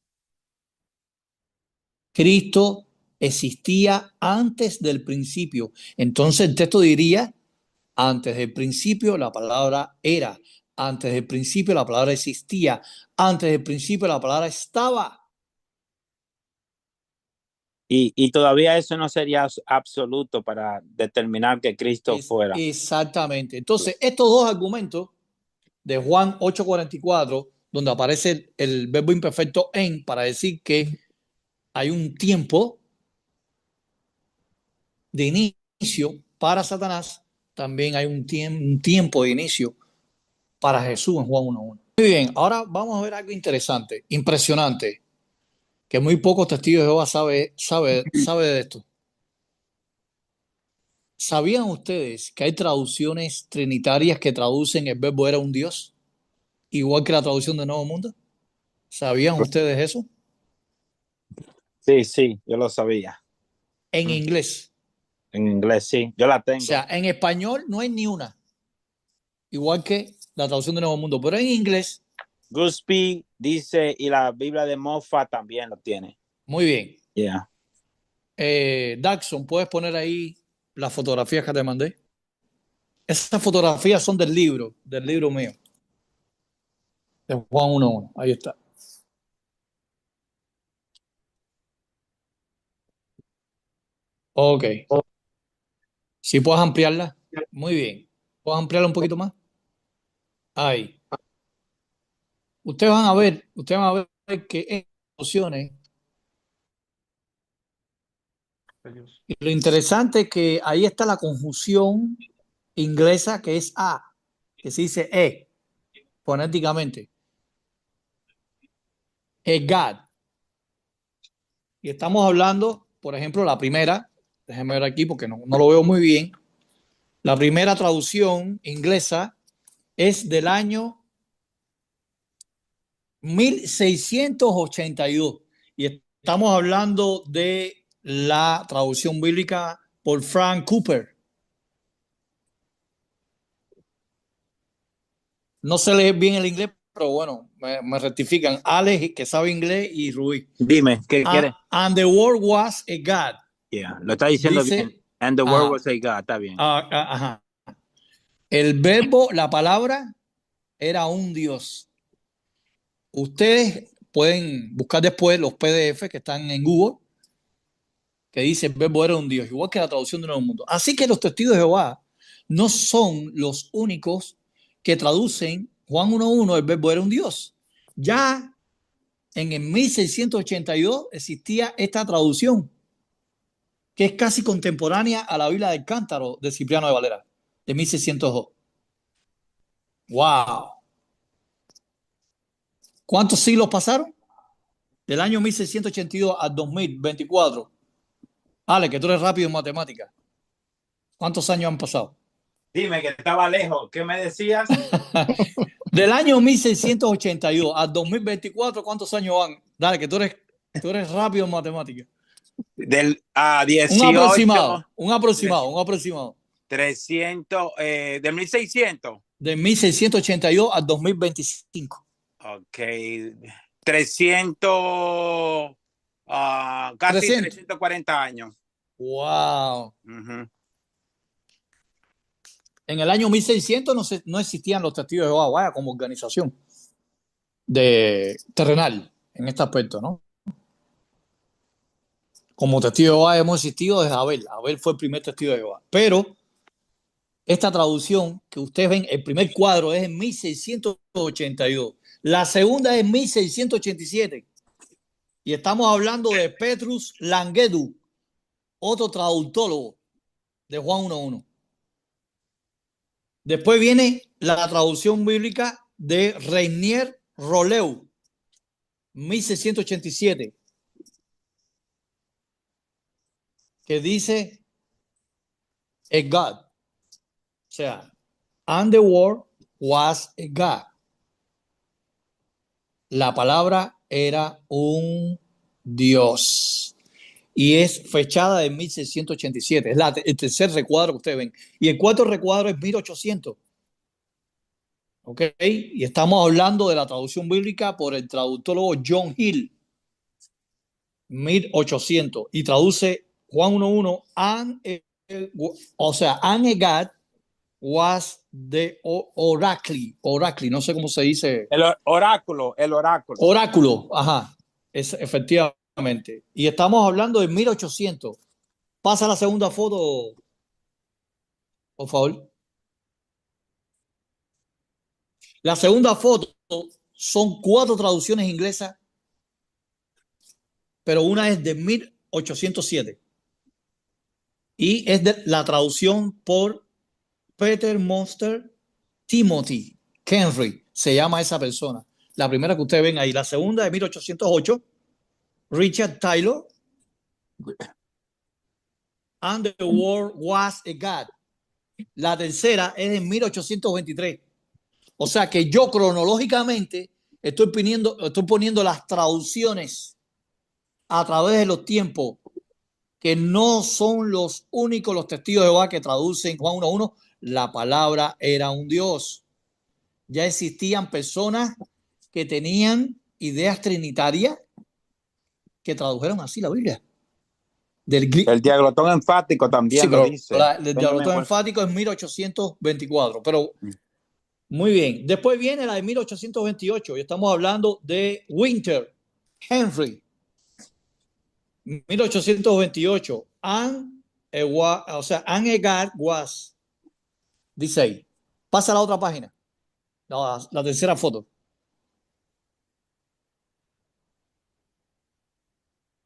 [SPEAKER 1] Cristo existía antes del principio. Entonces el texto diría, antes del principio la palabra era, antes del principio la palabra existía, antes del principio la palabra estaba.
[SPEAKER 8] Y todavía eso no sería absoluto para determinar que Cristo fuera.
[SPEAKER 1] Exactamente. Entonces, estos dos argumentos de Juan 8:44, donde aparece el verbo imperfecto en, para decir que hay un tiempo de inicio para Satanás, también hay un tiempo de inicio para Jesús en Juan 1:1. Muy bien, ahora vamos a ver algo interesante, impresionante, que muy pocos testigos de Jehová sabe de esto. ¿Sabían ustedes que hay traducciones trinitarias que traducen el verbo era un Dios? Igual que la traducción de Nuevo Mundo. ¿Sabían ustedes eso?
[SPEAKER 8] Sí, sí, yo lo sabía.
[SPEAKER 1] En inglés.
[SPEAKER 8] En inglés, sí, yo la
[SPEAKER 1] O
[SPEAKER 8] tengo.
[SPEAKER 1] sea, en español no hay ni una. Igual que la traducción de Nuevo Mundo. Pero en inglés.
[SPEAKER 8] Guspy dice, y la Biblia de Moffat también lo tiene.
[SPEAKER 1] Muy bien.
[SPEAKER 8] Yeah.
[SPEAKER 1] Daxon, ¿puedes poner ahí las fotografías que te mandé? Esas fotografías son del libro mío. De Juan 1:1. Ahí está. Ok. Si puedes ampliarla. Muy bien. ¿Puedes ampliarla un poquito más? Ahí. Ustedes van a ver que en opciones. Y lo interesante es que ahí está la conjunción inglesa que es a, que se dice fonéticamente. Es God. Y estamos hablando, por ejemplo, la primera, Déjeme ver aquí porque no lo veo muy bien. La primera traducción inglesa es del año 1682 y estamos hablando de la traducción bíblica por Frank Cooper. No se lee bien el inglés, pero bueno, me rectifican. Alex, que sabe inglés, y Rubí.
[SPEAKER 8] Dime, ¿qué quieres?
[SPEAKER 1] And the word was a God.
[SPEAKER 8] Yeah, lo está diciendo
[SPEAKER 1] Dice,
[SPEAKER 8] bien. And the word was a God, está bien.
[SPEAKER 1] Ajá. El verbo, la palabra, era un Dios. Ustedes pueden buscar después los PDF que están en Google, que dice el verbo era un Dios, igual que la traducción de Nuevo Mundo. Así que los testigos de Jehová no son los únicos que traducen Juan 1.1, el verbo era un Dios. Ya en el 1682 existía esta traducción, que es casi contemporánea a la Biblia del Cántaro de Cipriano de Valera, de 1602. ¡Wow! ¿Cuántos siglos pasaron? Del año 1682 al 2024. Ale, que tú eres rápido en matemáticas. ¿Cuántos años han pasado?
[SPEAKER 8] Dime, que estaba lejos. ¿Qué me decías?
[SPEAKER 1] Del año 1682 al 2024, ¿cuántos años van? Dale, que tú eres rápido en matemáticas.
[SPEAKER 8] Del 18.
[SPEAKER 1] Un aproximado.
[SPEAKER 8] 300, de 1600.
[SPEAKER 1] De 1682 al 2025.
[SPEAKER 8] Ok. 300, casi 340 años.
[SPEAKER 1] Wow. En el año 1600 no existían los testigos de Jehová, vaya, como organización terrenal en este aspecto, ¿no? Como testigo de Jehová hemos existido desde Abel. Abel fue el primer testigo de Jehová. Pero esta traducción que ustedes ven, el primer cuadro es en 1682. La segunda es en 1687. Y estamos hablando de Petrus Langedu, otro traductólogo de Juan 1.1. Después viene la traducción bíblica de Reinier Roleu, 1687, que dice a God. O sea, and the word was a God. La palabra era un Dios. Y es fechada de 1687. Es el tercer recuadro que ustedes ven. Y el cuarto recuadro es 1800. ¿Ok? Y estamos hablando de la traducción bíblica por el traductólogo John Hill, 1800. Y traduce Juan 1.1, o sea, and a God was the oracle. Oracle, no sé cómo se dice.
[SPEAKER 8] El oráculo.
[SPEAKER 1] Oráculo, ajá. Es, efectivamente. Y estamos hablando de 1800. Pasa la segunda foto, por favor. La segunda foto son 4 traducciones inglesas, pero una es de 1807. Y es de la traducción por Peter Monster Timothy Henry. Se llama esa persona. La primera que ustedes ven ahí. La segunda de 1808. Richard Taylor. And the word was a God. La tercera es de 1823. O sea que yo cronológicamente estoy poniendo las traducciones a través de los tiempos, que no son los únicos los testigos de Jehová que traducen Juan 1.1. La palabra era un Dios. Ya existían personas que tenían ideas trinitarias que tradujeron así la Biblia.
[SPEAKER 8] El diaglotón enfático también lo dice.
[SPEAKER 1] El diaglotón enfático es 1824, pero muy bien. Después viene la de 1828 y estamos hablando de Winter Henry. 1828. And a God was. Dice ahí. Pasa a la otra página. La tercera foto.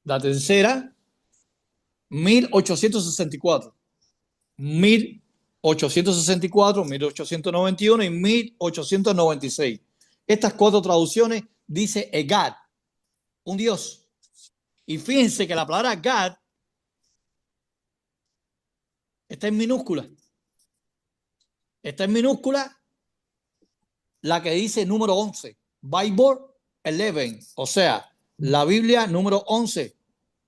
[SPEAKER 1] La tercera, 1864. 1864, 1891 y 1896. Estas 4 traducciones dice a God, un Dios. Y fíjense que la palabra God Está en minúscula. Está en minúscula la que dice número 11. Bible 11. O sea, la Biblia número 11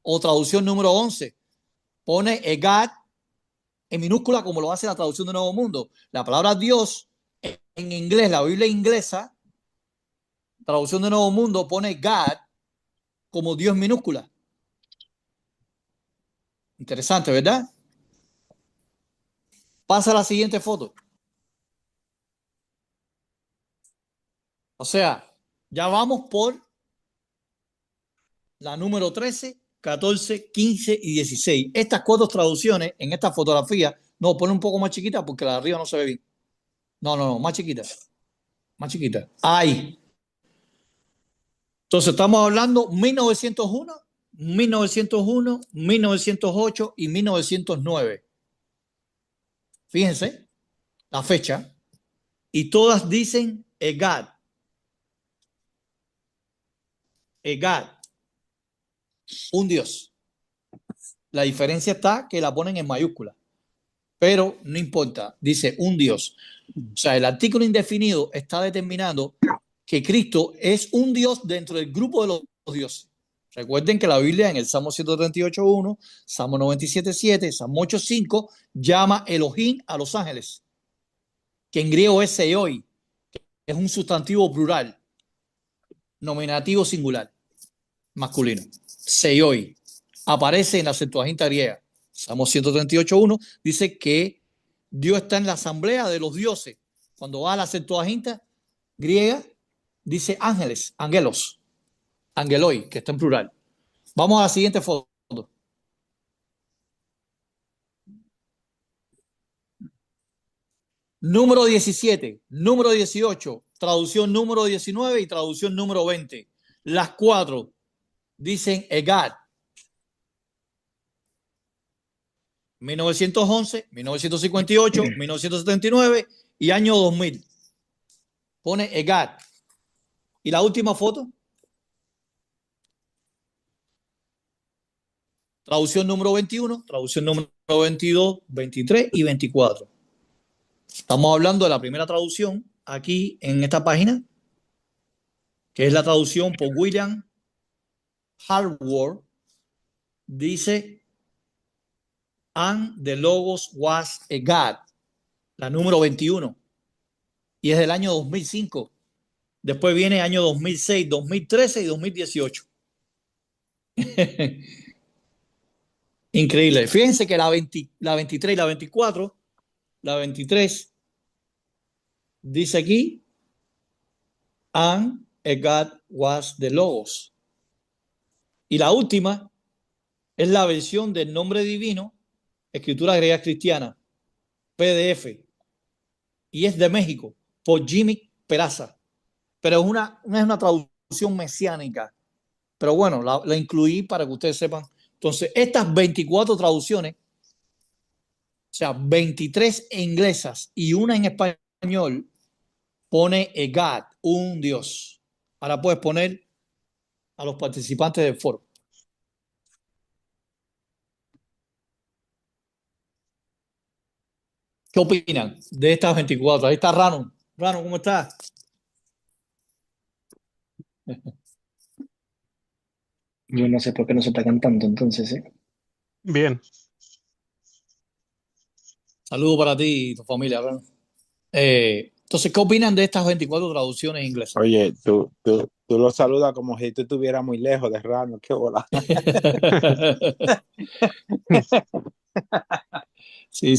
[SPEAKER 1] o traducción número 11. Pone God en minúscula como lo hace la traducción de Nuevo Mundo. La palabra Dios en inglés, la Biblia inglesa, traducción de Nuevo Mundo, pone God como Dios minúscula. Interesante, ¿verdad? Pasa a la siguiente foto. O sea, ya vamos por la número 13, 14, 15 y 16. Estas 4 traducciones en esta fotografía, no, pone un poco más chiquita porque la de arriba no se ve bien. No, más chiquita. Más chiquita. Ahí. Entonces estamos hablando 1901, 1901, 1908 y 1909. Fíjense la fecha. Y todas dicen Egad. Egad. Un Dios. La diferencia está que la ponen en mayúscula. Pero no importa. Dice un Dios. O sea, el artículo indefinido está determinando que Cristo es un Dios dentro del grupo de los dioses. Recuerden que la Biblia en el Salmo 138.1, Salmo 97.7, Salmo 8.5 llama Elohim a los ángeles, que en griego es Seoi, que es un sustantivo plural, nominativo singular, masculino. Seoi aparece en la Septuaginta griega. Salmo 138.1 dice que Dios está en la asamblea de los dioses. Cuando va a la Septuaginta griega, dice ángeles, angelos, angeloi, que está en plural. Vamos a la siguiente foto. Número 17, número 18, traducción número 19 y traducción número 20. Las 4 dicen Egad. 1911, 1958, 1979 y año 2000. Pone Egad. ¿Y la última foto? Traducción número 21, traducción número 22, 23 y 24. Estamos hablando de la primera traducción aquí en esta página, que es la traducción por William Hartwell. Dice, and the logos was a God, la número 21, y es del año 2005. Después viene año 2006, 2013 y 2018. Increíble. Fíjense que la 23 y la 24, la 23 dice aquí, and a God was the logos. Y la última es la versión del nombre divino, escritura griega cristiana, PDF, y es de México, por Jimmy Peraza. Pero no es una traducción mesiánica. Pero bueno, la incluí para que ustedes sepan. Entonces, estas 24 traducciones, o sea, 23 inglesas y una en español, pone a God, un Dios. Ahora puedes poner a los participantes del foro. ¿Qué opinan de estas 24? Ahí está Rano. Rano, ¿cómo estás?
[SPEAKER 7] Yo no sé por qué no se está cantando entonces, ¿eh?
[SPEAKER 2] Bien.
[SPEAKER 1] Saludos para ti y tu familia, Rano. Entonces, ¿qué opinan de estas 24 traducciones inglesas?
[SPEAKER 8] Oye, tú lo saludas como si tú estuvieras muy lejos de Rano. Qué bola.
[SPEAKER 1] Sí.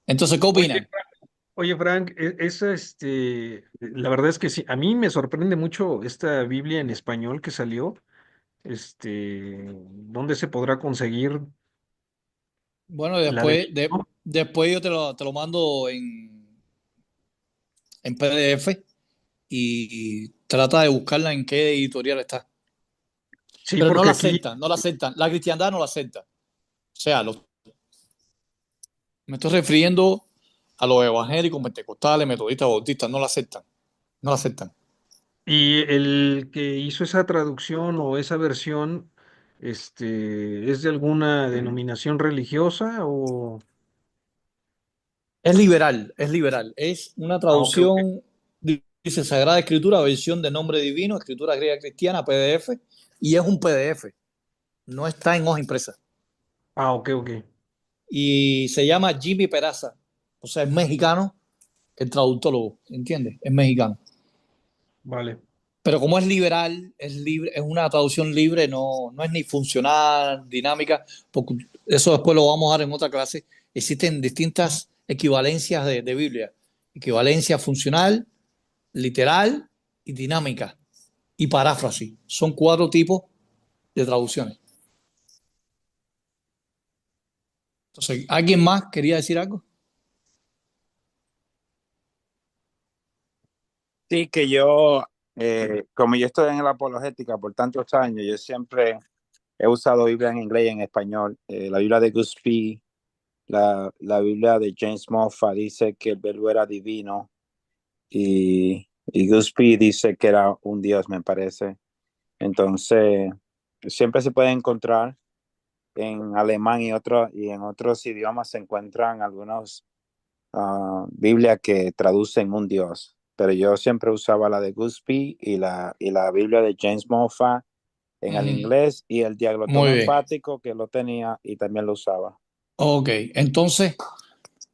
[SPEAKER 1] Entonces, ¿qué opinan?
[SPEAKER 2] Oye, Frank, la verdad es que sí, a mí me sorprende mucho esta Biblia en español que salió. ¿Dónde se podrá conseguir
[SPEAKER 1] Bueno,
[SPEAKER 2] la versión?
[SPEAKER 1] después yo te lo mando en PDF y trata de buscarla en qué editorial está.
[SPEAKER 2] Sí,
[SPEAKER 1] Pero no
[SPEAKER 2] porque
[SPEAKER 1] la
[SPEAKER 2] aquí,
[SPEAKER 1] aceptan, no la aceptan. La cristiandad no la acepta. O sea, me estoy refiriendo a los evangélicos, pentecostales, metodistas, bautistas, no la aceptan. No la aceptan.
[SPEAKER 2] y el que hizo esa traducción o esa versión, ¿Es de alguna denominación religiosa o...?
[SPEAKER 1] Es liberal, es liberal. Es una
[SPEAKER 2] Ah, ok, ok.
[SPEAKER 1] traducción, dice Sagrada Escritura, versión de nombre divino, escritura griega cristiana, PDF, y es un PDF, no está en hoja impresa.
[SPEAKER 2] Ah, ok, ok.
[SPEAKER 1] Y se llama Jimmy Peraza, o sea, es mexicano, el traductólogo, ¿entiendes? Es mexicano.
[SPEAKER 2] Vale.
[SPEAKER 1] Pero como es liberal, es libre, es una traducción libre, no es ni funcional, dinámica, porque eso después lo vamos a dar en otra clase. Existen distintas equivalencias de Biblia. Equivalencia funcional, literal y dinámica. Y paráfrasis. Son 4 tipos de traducciones. Entonces, ¿alguien más quería decir algo?
[SPEAKER 8] Sí, que yo, como yo estoy en la apologética por tantos años, yo siempre he usado Biblia en inglés y en español. La Biblia de Guspy, la Biblia de James Moffat dice que el verbo era divino y Guspy dice que era un Dios, me parece. Entonces, siempre se puede encontrar en alemán y en otros idiomas se encuentran algunos Biblias que traducen un Dios. Pero yo siempre usaba la de Guspy y la Biblia de James Moffat en el inglés y el diaglotón
[SPEAKER 1] Muy bien.
[SPEAKER 8] enfático que lo tenía y también lo usaba.
[SPEAKER 1] Ok, entonces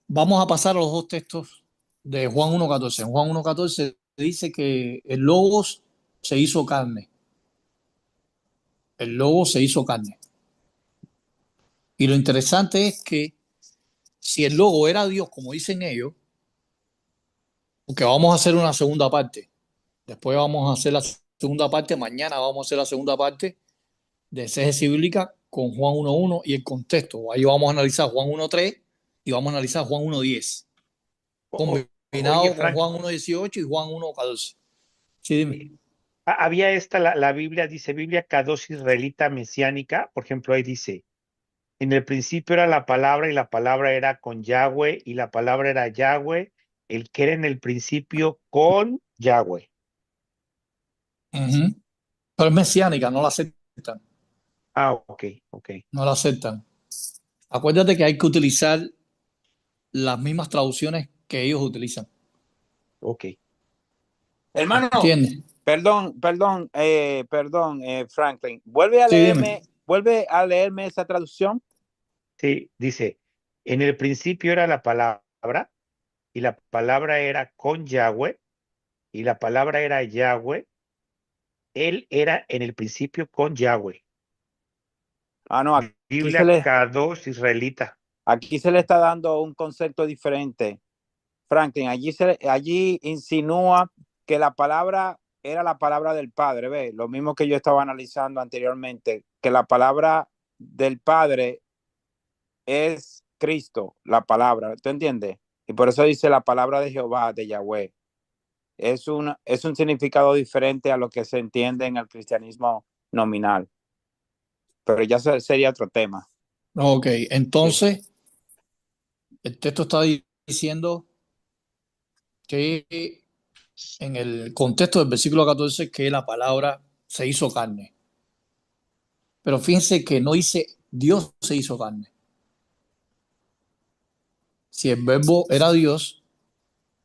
[SPEAKER 1] vamos a pasar a los 2 textos de Juan 1.14. En Juan 1.14 dice que el Logos se hizo carne. El Logos se hizo carne. Y lo interesante es que si el Logo era Dios, como dicen ellos, porque vamos a hacer una segunda parte, después vamos a hacer la segunda parte, mañana vamos a hacer la segunda parte de exégesis bíblica con Juan 1.1 y el contexto. Ahí vamos a analizar Juan 1.3 y vamos a analizar Juan 1.10,
[SPEAKER 3] Oye,
[SPEAKER 1] combinado con
[SPEAKER 3] Frank,
[SPEAKER 1] Juan 1.18 y Juan 1.14. Sí, dime.
[SPEAKER 3] había la Biblia, dice Biblia Kadosh Israelita Mesiánica, por ejemplo, ahí dice, en el principio era la palabra y la palabra era con Yahweh y la palabra era Yahweh, el que era en el principio con Yahweh.
[SPEAKER 1] Ujú. Pero es mesiánica, no la aceptan.
[SPEAKER 3] Ah, ok, ok.
[SPEAKER 1] No la aceptan. Acuérdate que hay que utilizar las mismas traducciones que ellos utilizan.
[SPEAKER 3] Ok.
[SPEAKER 8] Hermano,
[SPEAKER 1] ¿Entiendes?
[SPEAKER 8] perdón, Franklin.
[SPEAKER 1] Sí, dime.
[SPEAKER 8] Vuelve a leerme esa traducción.
[SPEAKER 3] Sí, dice, en el principio era la palabra y la palabra era con Yahweh y la palabra era Yahweh. Él era en el principio con Yahweh.
[SPEAKER 8] Ah, no,
[SPEAKER 3] Biblia Kadosh Israelita.
[SPEAKER 8] aquí se le está dando un concepto diferente. Franklin, allí insinúa que la palabra era la palabra del Padre, ¿ve? Lo mismo que yo estaba analizando anteriormente, que la palabra del Padre es Cristo, la palabra, ¿tú entiendes? Y por eso dice la palabra de Jehová, de Yahweh. Es un significado diferente a lo que se entiende en el cristianismo nominal, pero ya sería otro tema.
[SPEAKER 1] Ok,
[SPEAKER 3] Sí.
[SPEAKER 1] entonces el texto está diciendo que en el contexto del versículo 14 que la palabra se hizo carne. Pero fíjense que no dice Dios se hizo carne. Si el verbo era Dios,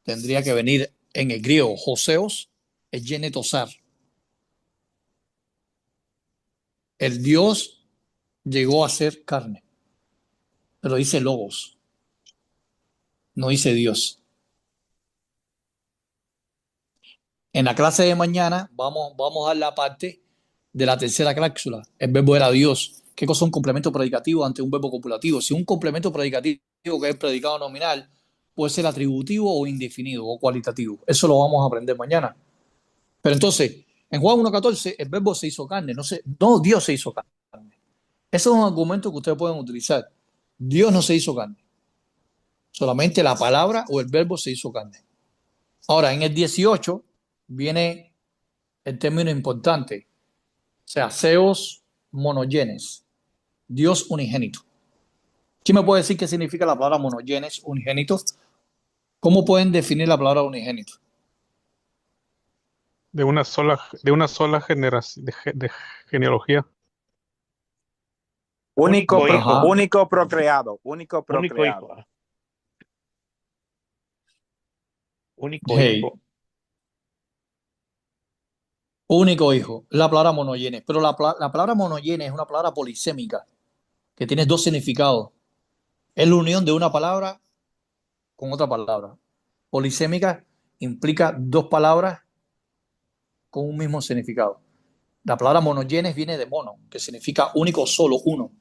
[SPEAKER 1] tendría que venir en el griego Joseos, es genetosar. El Dios llegó a ser carne, pero dice logos, no dice Dios. En la clase de mañana vamos a dar la parte de la tercera cláusula. El verbo era Dios. ¿Qué cosa es un complemento predicativo ante un verbo copulativo? Si un complemento predicativo que es predicado nominal puede ser atributivo o indefinido o cualitativo. Eso lo vamos a aprender mañana. Pero entonces, en Juan 1.14, el verbo se hizo carne. No, Dios se hizo carne. Ese es un argumento que ustedes pueden utilizar. Dios no se hizo carne. Solamente la palabra o el verbo se hizo carne. Ahora, en el 18 viene el término importante. O sea, Theos monogenes, Dios unigénito. ¿Quién me puede decir qué significa la palabra monogenes, unigénito? ¿Cómo pueden definir la palabra unigénito?
[SPEAKER 10] De una sola generación, de genealogía.
[SPEAKER 8] Único,
[SPEAKER 3] Único hijo.
[SPEAKER 1] Ajá.
[SPEAKER 8] único procreado, único
[SPEAKER 3] Único
[SPEAKER 8] procreado.
[SPEAKER 3] hijo. Único
[SPEAKER 1] Hey,
[SPEAKER 3] hijo.
[SPEAKER 1] único hijo. La palabra monogenes. Pero la palabra monogenes es una palabra polisémica que tiene dos significados. Es la unión de una palabra con otra palabra. Polisémica implica dos palabras con un mismo significado. La palabra monogenes viene de mono, que significa único, solo, uno.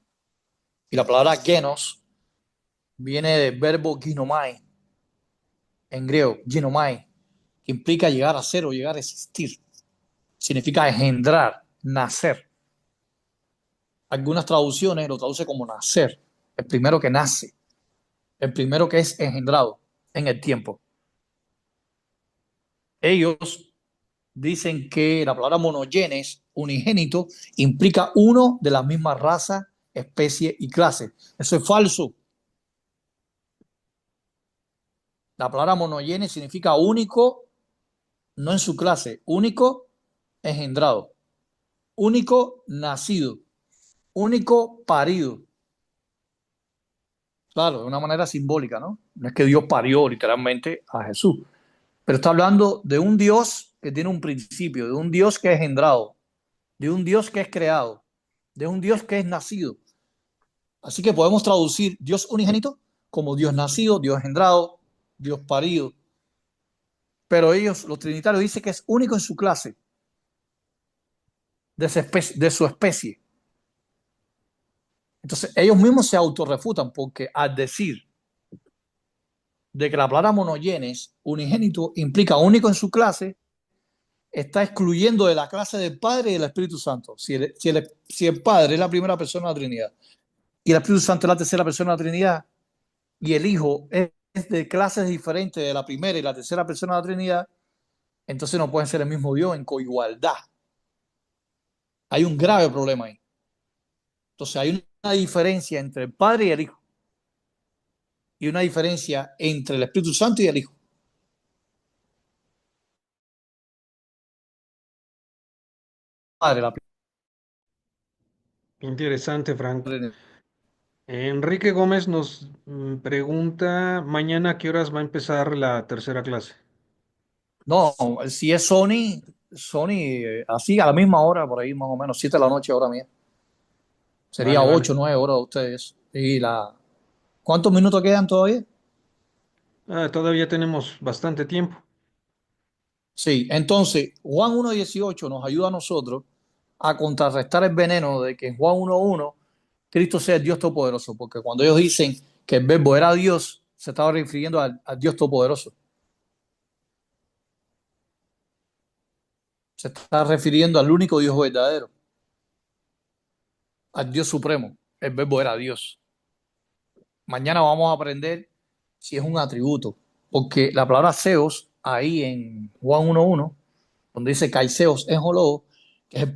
[SPEAKER 1] Y la palabra genos viene del verbo ginomai, en griego, ginomai, que implica llegar a ser o llegar a existir. Significa engendrar, nacer. Algunas traducciones lo traducen como nacer, el primero que nace, el primero que es engendrado en el tiempo. Ellos dicen que la palabra monogenes, unigénito, implica uno de la misma raza, especie y clase. Eso es falso. La palabra monogenes significa único, no en su clase, único engendrado, único nacido, único parido. Claro, de una manera simbólica, ¿no? No es que Dios parió literalmente a Jesús, pero está hablando de un Dios que tiene un principio, de un Dios que es engendrado, de un Dios que es creado, de un Dios que es nacido. Así que podemos traducir Dios unigénito como Dios nacido, Dios engendrado, Dios parido. Pero ellos, los trinitarios, dicen que es único en su clase, de su especie. Entonces, ellos mismos se autorrefutan porque al decir de que la palabra monogenes, unigénito, implica único en su clase, está excluyendo de la clase del Padre y del Espíritu Santo. Si el Padre es la primera persona de la Trinidad y el Espíritu Santo es la tercera persona de la Trinidad y el Hijo es de clases diferentes de la primera y la tercera persona de la Trinidad, entonces no pueden ser el mismo Dios en coigualdad. Hay un grave problema ahí. Entonces hay una diferencia entre el Padre y el Hijo y una diferencia entre el Espíritu Santo y el Hijo. Padre, la
[SPEAKER 2] Interesante, Frank. Enrique Gómez nos pregunta, ¿mañana a qué horas va a empezar la tercera clase?
[SPEAKER 1] No, si es Sony, así a la misma hora, por ahí más o menos, 7 de la noche, hora mía. Sería
[SPEAKER 2] Vale, vale.
[SPEAKER 1] 8, 9 horas de ustedes. ¿Cuántos minutos quedan todavía?
[SPEAKER 2] Todavía tenemos bastante tiempo.
[SPEAKER 1] Sí, entonces Juan 1:18 nos ayuda a nosotros a contrarrestar el veneno de que en Juan 1:1 Cristo sea el Dios Todopoderoso, porque cuando ellos dicen que el verbo era Dios, se estaba refiriendo al Dios Todopoderoso. Se está refiriendo al único Dios verdadero, al Dios Supremo. El verbo era Dios. Mañana vamos a aprender si es un atributo, porque la palabra Zeus, ahí en Juan 1:1, donde dice Kaiseos en Holó,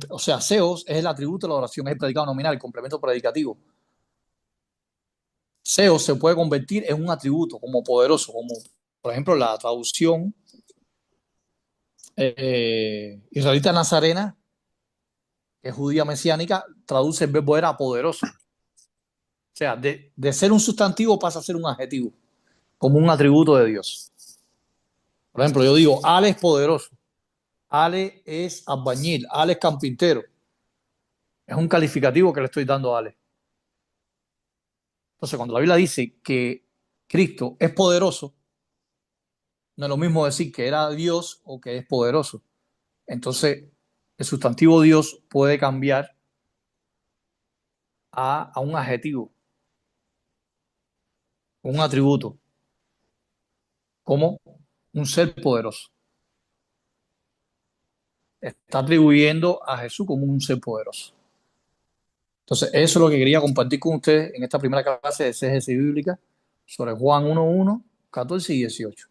[SPEAKER 1] o sea, Zeus es el atributo de la oración, es el predicado nominal, el complemento predicativo. Zeus se puede convertir en un atributo como poderoso, como por ejemplo la traducción israelita nazarena, que es judía mesiánica, traduce el verbo era poderoso. O sea, de ser un sustantivo pasa a ser un adjetivo, como un atributo de Dios. Por ejemplo, yo digo, Ale es poderoso, Ale es albañil, Ale es carpintero. Es un calificativo que le estoy dando a Ale. Entonces, cuando la Biblia dice que Cristo es poderoso, no es lo mismo decir que era Dios o que es poderoso. Entonces, el sustantivo Dios puede cambiar a un adjetivo, un atributo, como un ser poderoso. Está atribuyendo a Jesús como un ser poderoso. Entonces, eso es lo que quería compartir con ustedes en esta primera clase de exégesis bíblica sobre Juan 1:1, 14 y 18.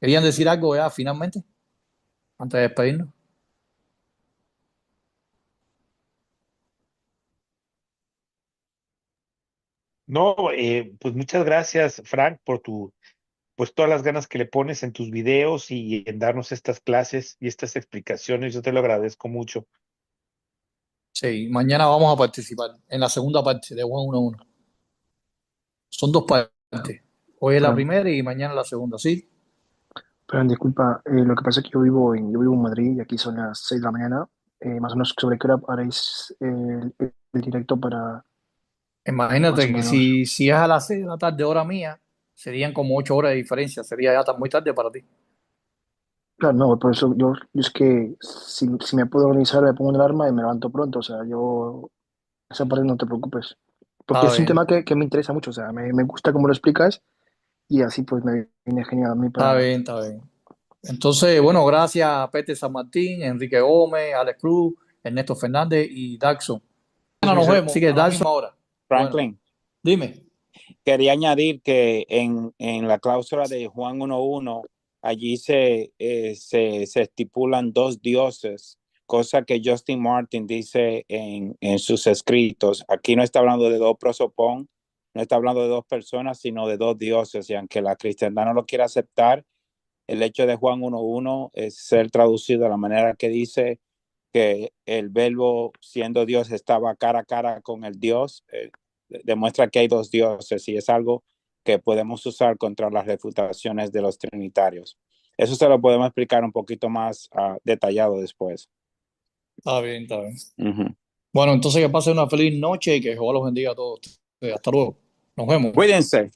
[SPEAKER 1] ¿Querían decir algo ya finalmente, antes de despedirnos?
[SPEAKER 3] No, pues muchas gracias, Frank, pues todas las ganas que le pones en tus videos y en darnos estas clases y estas explicaciones. Yo te lo agradezco mucho.
[SPEAKER 1] Sí, mañana vamos a participar en la segunda parte de Juan 1:1. Son dos partes. Hoy es la
[SPEAKER 7] Fran,
[SPEAKER 1] primera y mañana la segunda, ¿sí?
[SPEAKER 7] Fran, disculpa, lo que pasa es que yo vivo en Madrid y aquí son las 6 de la mañana. Más o menos, ¿sobre qué hora haréis el directo para más o
[SPEAKER 1] Imagínate que
[SPEAKER 7] menos?
[SPEAKER 1] si es a las 6 de la tarde, hora mía, serían como 8 horas de diferencia. Sería ya muy tarde para ti.
[SPEAKER 7] Claro, no, por eso yo es que si me puedo organizar, me pongo una alarma y me levanto pronto. O sea, esa parte no te preocupes. Porque
[SPEAKER 1] Está
[SPEAKER 7] es un
[SPEAKER 1] bien,
[SPEAKER 7] tema que me interesa mucho. O sea, me gusta cómo lo explicas y así pues me viene genial a mí
[SPEAKER 1] está
[SPEAKER 7] para...
[SPEAKER 1] bien, está bien. Entonces, bueno, gracias a Pete San Martín, Enrique Gómez, Alex Cruz, Ernesto Fernández y Daxon. Mañana nos vemos. Así que Daxon ahora. Bueno,
[SPEAKER 8] Franklin,
[SPEAKER 1] dime.
[SPEAKER 8] quería añadir que en la cláusula de Juan 1:1, allí se estipulan dos dioses, cosa que Justin Martin dice en sus escritos. Aquí no está hablando de dos prosopón, no está hablando de dos personas, sino de dos dioses. Y aunque la cristiandad no lo quiera aceptar, el hecho de Juan 1:1 es ser traducido de la manera que dice que el verbo siendo Dios estaba cara a cara con el Dios, demuestra que hay dos dioses y es algo que podemos usar contra las refutaciones de los trinitarios. Eso se lo podemos explicar un poquito más detallado después.
[SPEAKER 1] Está bien, está bien.
[SPEAKER 8] Uh-huh.
[SPEAKER 1] Bueno, entonces que pasen una feliz noche y que Jehová los bendiga a todos. Hasta luego. Nos vemos.
[SPEAKER 8] Cuídense.